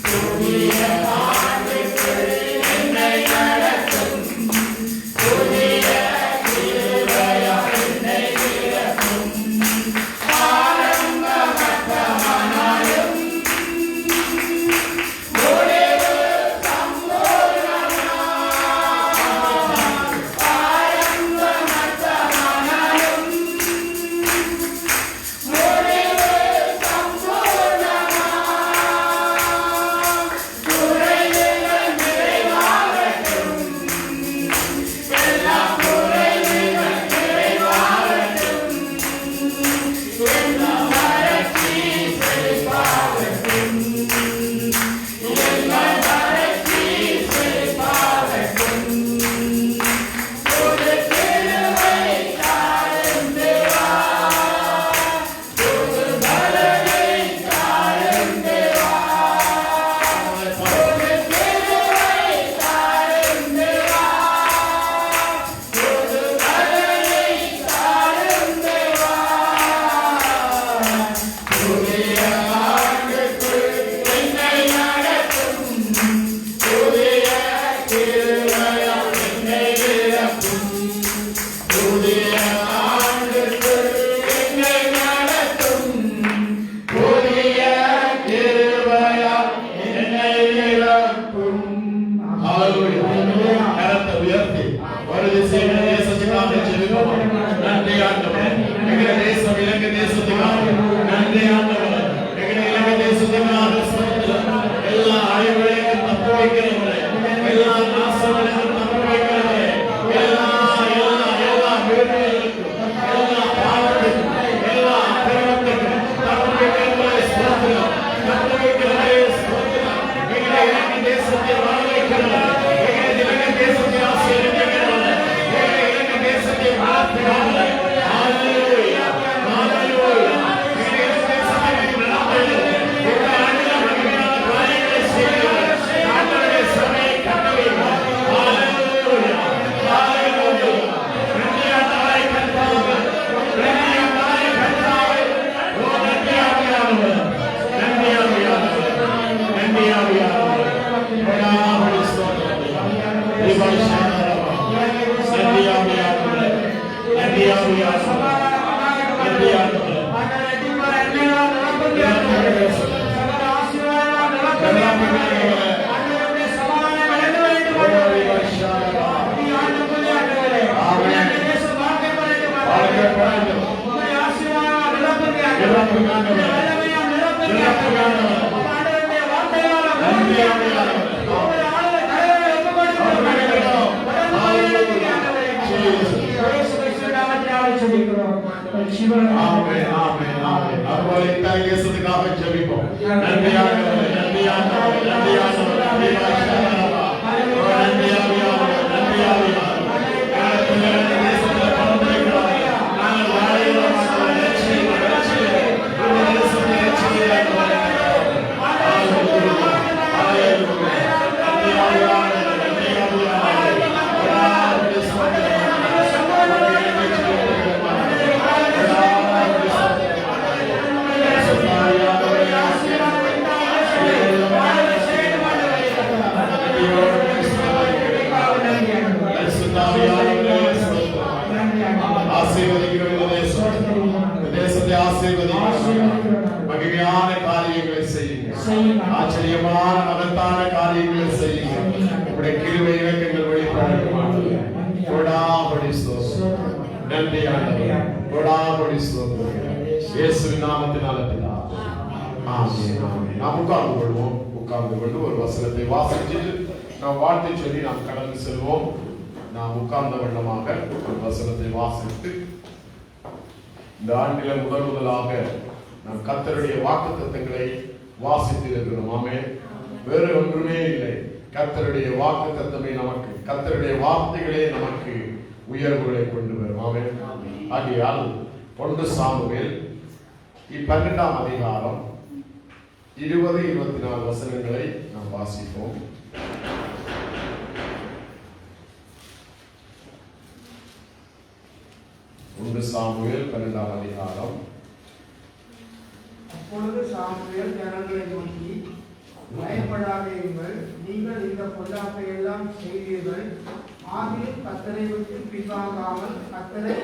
புதிய நாளுக்குள் என்னை நடத்தும், புதிய கிருபையால் என்னை நிரப்பும். ஆரம்பமற்றமானாலும் முடிவு சம்பூர்ணமாம். ஆரம்பமற்றமானாலும் முடிவு சம்பூர்ணமாம். குறைவுகள் நிறைவாகட்டும், எல்லா குறைவுகள் நிறைவாகட்டும், எல்லா வறட்சி செழிப்பாகட்டும், எல்லா வறட்சி செழிப்பாகட்டும். புது கிருபை தாரும் தேவா, புது பலனை தாரும் தேவா, புது கிருபை தாரும் தேவா, புது பலனை தாரும் தேவா. புதிய ஆண்டுக்குள் என்னை நடத்தும், புதிய கிருபையால் என்னை நிரப்பும். புதிய ஆண்டுக்குள் என்னை நடத்தும், புதிய கிருபையால் என்னை நிரப்பும். ஹalleluya. கரத்தை உயர்த்தி ஒரு திசையில் தேசத்துக்காக ஜெபிப்போம். நன்றி ஆண்டவரே. எங்கள் தேசம் இலங்கை தேசத்துக்காக நன்றி ஆண்டவரே. எங்கள் இலங்கை தேசத்துக்காக ஸ்தோத்திரம். எல்லா அழிவுகளையும் தப்பு வைக்கிறவரே, எல்லா நாசங்களையும் தப்பு வைக்கிறவரே, எல்லா வீடுகளுக்கும், எல்லா பாவத்துக்கும், எல்லா அக்கிரமத்துக்கும் தப்பு வைக்கிறவரே ஸ்தோத்திரம். தப்பு வைக்கிறவரே ஸ்தோத்திரம். எங்களை இலங்கை தேசத்தை வாழ வைக்கிறவரே, எங்களை இலங்கை தேசத்தை ஆசீர்வதிக்கிறவரே, எங்களை இலங்கை தேசத்தை வளர்க்கிறவரே. ஹalleluya ஹalleluya. எங்களை இலங்கை தேசத்தை ஆமென் ஆமென் ஆமென். அதுபோல இத்தனை தேசத்துக்காக ஜெபிப்போம். நன்றி ஆண்டவரே, நன்றி ஆண்டவரே, நன்றி ஆண்டவரே, நன்றி ஆண்டவரே. நன்றி ஆவியானவரே, நன்றி ஆவியானவரே. தேசத்துல பரம்பரைகளாக நாங்கள் வாழுகிறோம் ஆண்டவரே. ரட்சியும் ரட்சியும் இந்த தேசத்தை ரட்சியும் ஆண்டவரே. ஹalleluya ஹalleluya. நன்றி ஆவியானவரே, நன்றி ஆவியானவரே. மகிமையான காரியங்களை செய்யுங்க. ஆச்சரியமான மகத்தான காரியங்களை செய்யுங்க. உங்களுடைய கிருபை இலக்கங்கள் வெளிப்படட்டும். கொடாபடி ஸ்தோத்திரம். நன்றி ஆண்டவரே. கொடாபடி ஸ்தோத்திரம். இயேசுவின் நாமத்தினால பிதாவே. ஆமென் ஆமென். நாம் உட்கார்ந்து கொள்வோம். உட்கார்ந்து கொண்டு ஒரு வசனத்தை வாசித்து நாம் வாழ்த்தை சொல்லி நாம் கடந்து செல்வோம். நாம் உட்கார்ந்த வண்ணமாக ஒரு வசனத்தை வாசித்து இந்த ஆண்டில முதலாக நாம் கர்த்தருடைய வாக்குத்தத்தங்களை வாசித்து இருக்கிறோம். ஆமென். வேறு ஒன்றுமே இல்லை. கர்த்தருடைய வாக்குத்தத்தமே நமக்கு, கர்த்தருடைய வார்த்தைகளே நமக்கு உயர்வுகளை கொண்டு வரும். ஆமென். ஆகையால் 1 சாமுவேல் 12ஆம் அதிகாரம் 20-24 வசனங்களை நாம் வாசிப்போம். சாமுவேல் 12ஆம் அதிகாரம். அப்பொழுது சாமுவேல் ஜனங்களை நோக்கி, பயப்படாதீர்கள், நீங்கள் இந்த பொல்லாப்பை எல்லாம் செய்வீர்கள். ஆகிலும் கர்த்தரை விட்டு பின்வாங்காமல் கர்த்தரை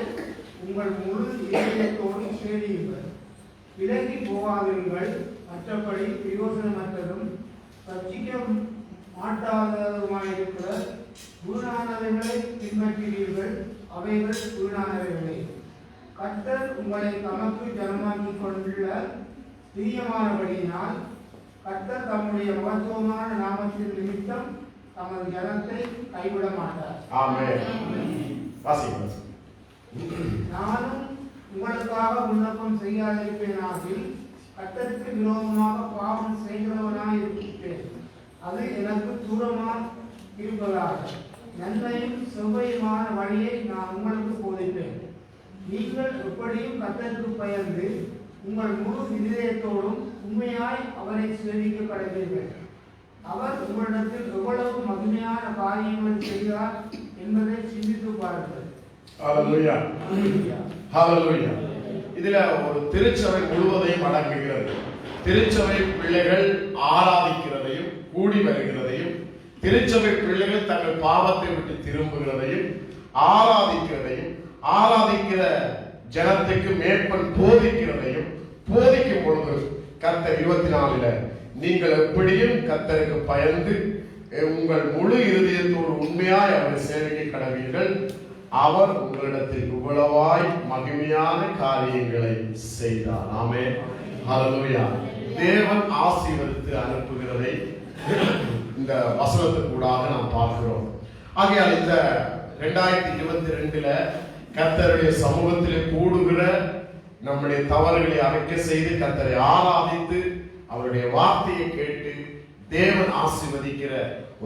உங்கள் முழு இதயத்தோடு சேவியுங்கள். விலகி போகாதீர்கள். மற்றபடி பிரயோசனமற்றதும் ரட்சிக்க மாட்டாததுமாயிருக்கிற வீணானவைகளை பின்பற்றுவீர்கள். அவைகள் வீணானவைகளே. கர்த்தர் உங்களை தமக்கு ஜனமாக்கிக் கொண்டுள்ள பிரியமானபடியினால் கர்த்தர் தம்முடைய மகத்துவமான நாமத்தின் நிமித்தம் தமது ஜனத்தை கைவிட மாட்டார். ஆமென். வாசிங்க. நானும் உங்களுக்காக விண்ணப்பம் செய்யாதிருப்பேனாகில் கர்த்தருக்கு விரோதமாக பாவம் செய்கிறவனாய் இருப்பேன். அது எனக்கு தூரமாக இருப்பதாக நன்மையும் செவ்வையுமான வழியை நான் உங்களுக்கு போதிப்பேன். நீங்கள் எப்படியும் கர்த்தருக்கு பயந்து உங்கள் முழு இதயத்தோடும் உண்மையாய் அவரை சேவிக்க கடவீர்கள். அவர் உங்களிடத்தில் எவ்வளவு மகிமையான காரியங்களை செய்கிறார் என்பதை சிந்தித்து பாருங்கள். ஹalleluya ஹalleluya. இதுல ஒரு திருச்சபை முழுவதையும் அடங்குகிறது. திருச்சபை பிள்ளைகள் ஆராதிக்கிறதையும் கூடி வருகிறதையும், திருச்சபை பிள்ளைகள் தங்கள் பாவத்தை விட்டு திரும்புகிறதையும், ஆராதிக்கிறதையும், ஆராதிக்கிற ஜனத்துக்கு மேற்பன் போதிக்கிறதையும், போதிக்கும் பொழுது கர்த்தர் 24ல நீங்கள் எப்படியும் கர்த்தருக்கு பயந்து உங்கள் முழு இருதயத்தோடு உண்மையாய் அவரை சேவிக்க கடவீர்கள். அவர் உங்களிடத்தில் இவ்வளவாய் மகிமையான காரியங்களை செய்தார். ஆமென். ஹalleluya. தேவன் ஆசீர்வதித்து அனுப்புகிறதை இந்த வசனத்துக்கூடாக நாம் பார்க்கிறோம். ஆகையால் இந்த 2022ல கர்த்தருடைய சமூகத்திலே கூடுகிற நம்முடைய தவறுகளை அழைக்க செய்து கர்த்தரை ஆராதித்து அவருடைய வார்த்தையை கேட்டு தேவன் ஆசீர்வதிக்கிற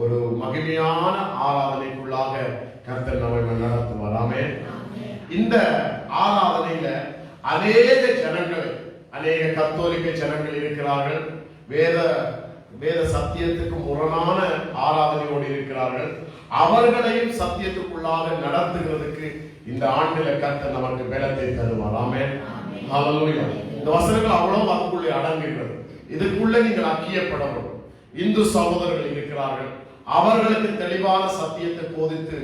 ஒரு மகிமையான ஆராதனைக்குள்ளாக கர்த்தர் நம்மை நடத்துவார். ஆமென். இந்த ஆராதனையில அநேக ஜனங்கள், அநேக கத்தோலிக்க ஜனங்கள் இருக்கிறார்கள். வேத சத்தியத்துக்கு முரணான ஆராதனையோடு இருக்கிறார்கள். அவர்களையும் சத்தியத்துக்குள்ளாக நடத்துகிறதுக்கு இந்த ஆண்டில கர்த்தர் நமக்கு பலத்தை தருவார். ஆமென். ஹalleluya. இந்த வசனங்கள் அவ்வளவு அதுக்குள்ளே அடங்குகிறது. இதுக்குள்ளே நீங்கள் ஐக்கியப்படணும். இந்து சகோதரர்கள் இருக்கிறார்கள். அவர்களுக்கு தெளிவான சத்தியத்தை போதித்து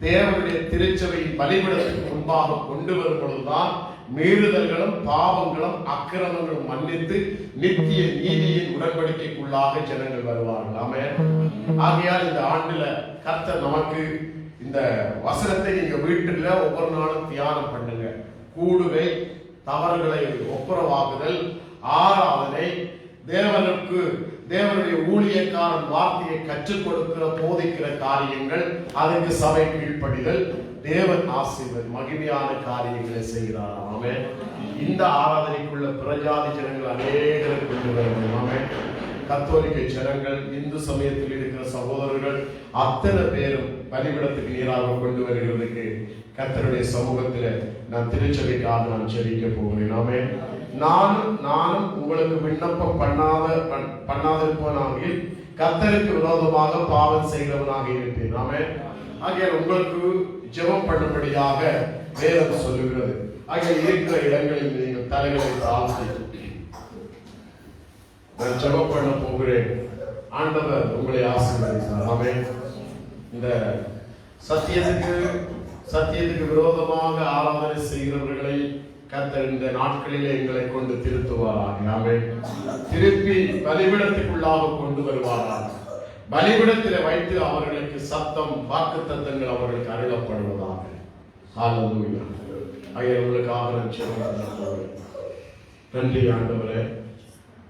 தேவனுடைய திருச்சபையின் பலிபீடத்துக்கு முன்பாக கொண்டு வரும் பொழுதுதான் மீறுதல்களும் பாவங்களும் அக்கிரமங்களும் மன்னித்து நித்திய நீதியின் உடன்படிக்கைக்குள்ளாக ஜனங்கள் வருவார்கள். ஆமென். ஆகையால் இந்த ஆண்டுல கர்த்தர் நமக்கு இந்த வசனத்தை நீங்க வீட்டுல ஒவ்வொரு நாளும் தியானம் பண்ணுங்க. கூடுகை, தவறுகளை ஒப்புரவாகுதல், ஆராதனை, தேவனுடைய ஊழியக்காரன் வார்த்தையை கற்றுக் கொடுக்கிற போதிக்கிற காரியங்கள், அதுக்கு சபை கீழ்ப்படிதல், தேவன் ஆசீர்வதி மகிமையான காரியங்களை செய்கிறார். ஆமென். இந்த ஆராதனைக்குள்ள பிரஜாதி ஜனங்கள் அநேகரை கொண்டு வரணும். ஆமென். கத்தோலிக்க ஜனங்கள், இந்து சமயத்தில் இருக்கிற சகோதரர்கள் அத்தனை பேரும் பலிபீடத்துக்கு நீராக கொண்டு வருகிறதுக்கு கர்த்தருடைய சமூகத்தில் நான் திருச்சபைக்காக நான் ஜெபிக்க போகிறேன். ஆமென். நானும் உங்களுக்கு விண்ணப்பம் பண்ணாதிருப்பவனாகில் கர்த்தருக்கு விரோதமாக பாவம் செய்கிறவனாக இருப்பேன். ஆமென். ஆகையால் உங்களுக்கு ஜெபம் பண்ணும்படியாக வேதம் சொல்லுகிறது. ஆகையால் இருக்கிற இடங்களில் நீங்கள் தலைகளை தாழ்த்தி நான் ஜெபம் பண்ண போகிறேன். ஆண்டவர் உங்களை ஆசீர்வதித்தார். ஆமென். இந்த சத்தியத்துக்கு விரோதமாக ஆராதனை செய்கிறவர்களை கர்த்தர் இந்த நாட்களிலே எங்களை கொண்டு திருத்துவாராக. ஆமென். திருப்பி பலிபீடத்துக்குள்ளாக கொண்டு வருவாராக. பலிபீடத்தில் வைத்து அவர்களுக்கு சத்தம் வாக்குத்தத்தங்கள் அவர்களுக்கு அருளப்படுவதாக. ஹல்லேலூயா. ஐயர்களுக்காக நான் ஜெபிக்கிறேன். நன்றி ஆண்டவரே.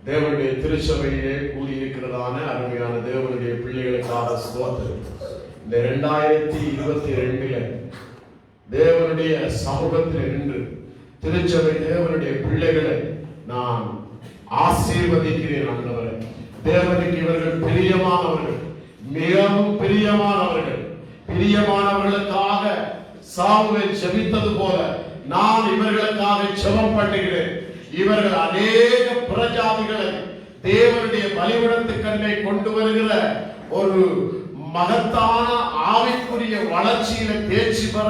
தேவனுடைய திருச்சபையிலே கூடியிருக்கிறதான அருமையான தேவனுடைய பிள்ளைகளுக்காக ஸ்தோத்திரம். இந்த 2022 தேவனுடைய சமூகத்தில் நின்று திருச்சபை தேவனுடைய பிள்ளைகளை நான் ஆசீர்வதிக்கிறேன். ஆண்டவரே, தேவனுக்கு இவர்கள் பிரியமானவர்கள், மிகவும் பிரியமானவர்களுக்காக சாமுவேல் ஜெபித்தது போல நான் இவர்களுக்காக ஜெபம் பண்ணுகிறேன். இவர்கள் அநேக பிரஜாதிகளை தேவனுடைய பலிபீடத்துக்கண்டை கொண்டு வருகிற ஒரு மகத்தான ஆவிக்குரிய வளர்ச்சியில தேர்ச்சி பெற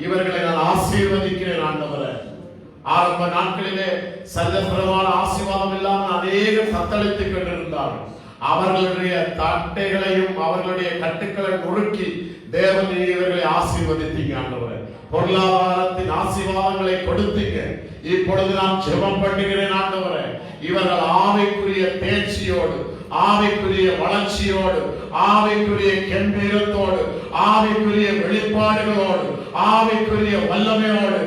இவர்களை நான் ஆசீர்வதிக்கிறேன். ஆண்டவரே, ஆரம்ப நாட்களிலே சர்வபிரமான ஆசீர்வாதம் இல்லாமல் அநேக தத்தளித்துக் கொண்டிருந்தார்கள். அவர்களுடைய தட்டைகளையும் அவர்களுடைய கட்டுக்களை நொறுக்கி தேவன் இவர்களை ஆசீர்வதித்தீங்க. ஆண்டவரே, பொருளாதாரத்தின் ஆசீர்வாதங்களை கொடுத்தீங்க. இப்பொழுது நான் ஜெபம் பண்ணுகிறேன். ஆண்டவரே, இவர்கள் ஆவிக்குரிய தேர்ச்சியோடு, ஆவிக்குரிய வளர்ச்சியோடு, ஆவிக்குரிய கெம்பீரத்தோடு, ஆவிக்குரிய வெளிப்பாடுகளோடு, ஆவிக்குரிய வல்லமையோடு,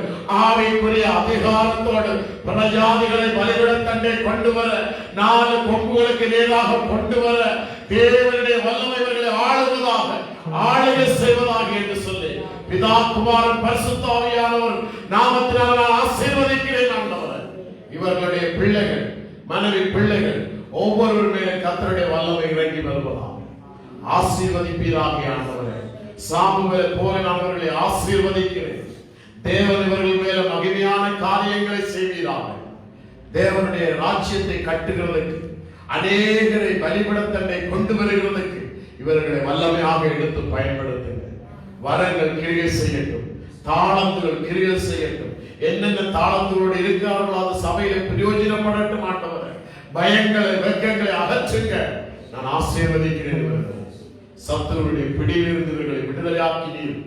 ஆவிக்குரிய அதிகாரத்தோடு பிரஜாதிகளை பலிபீடத்தண்டை கொண்டு வர, 4 கொம்புகளுக்கு நேராக கொண்டு வர தேவனுடைய வல்லமை இவர்களை ஆளுகை செய்வதாக என்று சொல்லி பிதா குமாரன் பரிசுத்த ஆவியானவர் நாமத்தினால் நான் ஆசீர்வதிக்கிறேன். ஆண்டவரே, இவர்களுடைய பிள்ளைகள், மனைவி பிள்ளைகள் ஒவ்வொருவர் மேலே கர்த்தருடைய வல்லமை இறங்கி வருவதாக ஆசீர்வதிப்பீராக. ஆண்டவரே, சாமுவேல் போல நான் அவர்களை ஆசீர்வதிக்கிறேன். தேவன் இவர்கள் மேல மகிமையான காரியங்களை செய்வீராக. தேவனுடைய ராஜ்யத்தை கட்டுகிறதுக்கு, அநேகரை பலிபீடத்தண்டை கொண்டு வருகிறதுக்கு இவர்களை வல்லமையாக எடுத்து பயன்படுத்துங்க. வரங்கள் கிரியை செய்யட்டும், தாளந்துகள் கிரியை செய்யட்டும். என்னென்ன தாளங்களோடு இருக்கிறார்களோ அது சபையில பிரயோஜனப்படட்டும். ஆண்டவரே, பயங்களை வெட்கங்களை அகற்றுங்க. நான் ஆசீர்வதிக்கிறேன். சத்துருடைய பிடியிலிருந்து இவர்களை விடுதலையாக்கினீர்.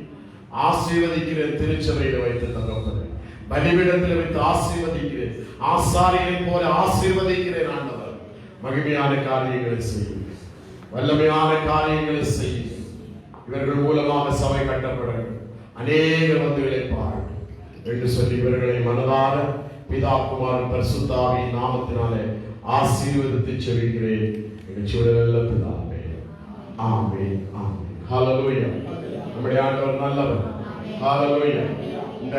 ஆசீர்வதிக்கிறேன். திருச்சபையில வைத்து தகப்பனே, பலிபீடத்தில் வைத்து ஆசீர்வதிக்கிறேன். ஆசாரியனை போல ஆசீர்வதிக்கிறேன். ஆண்டவர், மகிமையான காரியங்களை செய்யும், வல்லமையான காரியங்களை செய்யும். இவர்கள் மூலமாக சபை கட்டப்படணும், அநேகர் வந்து இளைப்பார்கள் என்று சொல்லி இவர்களை மனதார பிதா குமாரன் பரிசுத்த ஆவியின் நாமத்தினாலே ஆசீர்வதித்து செபிக்கிறேன். நிகழ்ச்சியுடைய பிதாவே, ஆமென், ஆமென். ஹல்லேலூயா. நம்முடைய ஆண்டவர் நல்லவர். ஹல்லேலூயா. இந்த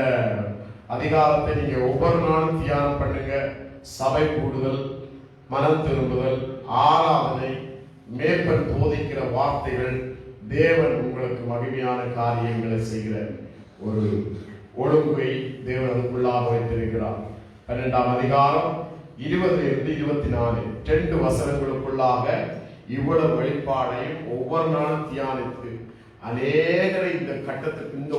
அதிகாரத்தை நீங்க ஒவ்வொரு நாளும் தியானம் பண்ணுங்க. சபை கூடுதல், மனம் திரும்புதல், ஆராதனை, மேற்பன் போதிக்கிற வார்த்தைகள், தேவன் உங்களுக்கு மகிமையான காரியங்களை செய்கிற ஒரு ஒழுங்கை தேவன் அதுக்குள்ளாக வைத்திருக்கிறார். 12ஆம் அதிகாரம் 20-24 2 வசனங்களுக்குள்ளாக இவ்வளவு வெளிப்பாடையும் ஒவ்வொரு நாளும் தியானித்து அநேகரை இந்த கட்டத்துக்கு, இந்த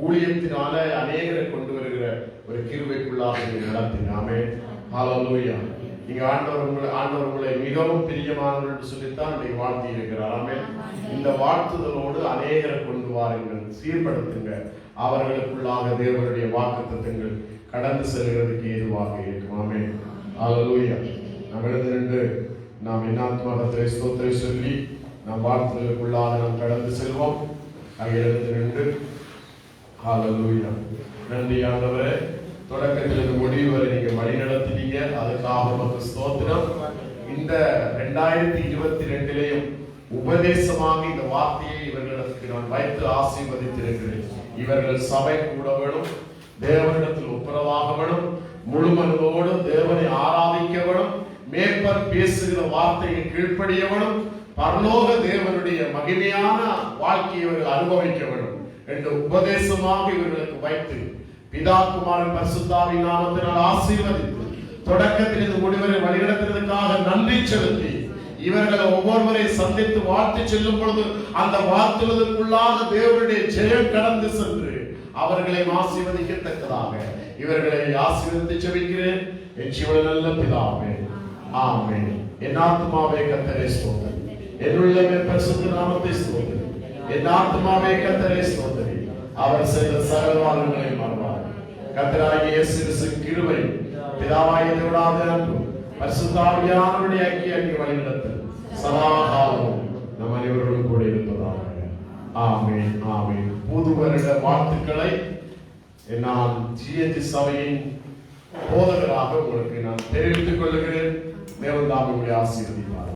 ஊழியத்தினால அநேகரை கொண்டு வருகிற ஒரு கிருபைக்குள்ளாக நடத்தினாமே. ஹல்லேலூயா. நீங்க ஆண்டவர் உங்களை மிகவும் பிரியமானவர் என்று சொல்லித்தான் இன்றைக்கு வாழ்த்தி இருக்கிறார். ஆமென். இந்த வாழ்த்துதலோடு அநேகரை கொண்டு வாருங்கள், சீர்படுத்துங்க. அவர்களுக்குள்ளாக தேவனுடைய வாக்குத்தத்தங்கள் கடந்து செல்கிறதுக்கு ஏதுவாக இருக்கும். ஆமென். ஹல்லேலூயா. நாம் எழுந்து நாம் என்னாத்மாகத்தை ஸ்தோத்திரை சொல்லி நாம் வாழ்த்துதலுக்குள்ளாக நாம் கடந்து செல்வோம். எழுந்து ஹல்லேலூயா. நன்றி ஆண்டவரே, தொடக்கத்திலிருந்து முடிவு வரை நீங்க வழி நடத்தினீங்க, அதுக்காக நமக்கு ஸ்தோத்திரம். இந்த 2022 உபதேசமாக இந்த வார்த்தையை இவர்களுக்கு நான் வைத்து ஆசீர்வதித்திருக்கிறேன். இவர்கள் சபை கூட வேணும், தேவனிடத்தில் ஒப்புரவாக வேணும், முழு மனதோடு தேவனை ஆராதிக்க வேணும், மேற்பர் பேசுகிற வார்த்தையை கீழ்ப்படிய வேணும், பரலோக தேவனுடைய மகிமையான வாழ்க்கையை இவர்கள் அனுபவிக்க வேண்டும் என்ற உபதேசமாக இவர்களுக்கு வைத்து பிதா குமாரன் பரிசுத்தாவின் நாமத்தினால் ஆசீர்வதித்து தொடக்கத்தில் இந்த முடிவரை வழிநடத்துவதற்காக நன்றி செலுத்தி இவர்களை ஒவ்வொருவரை சந்தித்து வாழ்த்து செல்லும் பொழுது அந்த வாழ்த்துவதற்குள்ளாக தேவனுடைய ஜெயம் கடந்து சென்று அவர்களை ஆசீர்வதிக்கத்தக்கதாக இவர்களை ஆசீர்வதித்து செபிக்கிறேன் என் ஜீவன நல்ல பிதாவே, ஆமென். என் ஆத்துமாவே கர்த்தரை ஸ்தோத்திரி, என் உள்ளமே பரிசுத்த நாமத்தை ஸ்தோத்திரி, என் ஆத்துமாவே கர்த்தரை ஸ்தோத்திரி. அவர் செய்த சகல வாக்குகளை மறவார். கர்த்தராகிய இயேசு கிறிஸ்துவின் கிருபை, பிதாவாகிய தேவனுடைய அன்பு, பரிசுத்த ஆவியானவருடைய ஐக்கிய வழிநடத்தல் சதா காலமும் நம் அனைவரோடும் கூட இருப்பதாக. ஆமென், ஆமென். புது வருட வாழ்த்துக்களை நான் ஜிஎச்சி சபையின் போதகராக உங்களுக்கு நான் தெரிவித்துக் கொள்கிறேன். தேவன் தாமே உங்களை ஆசீர்வதிப்பார்.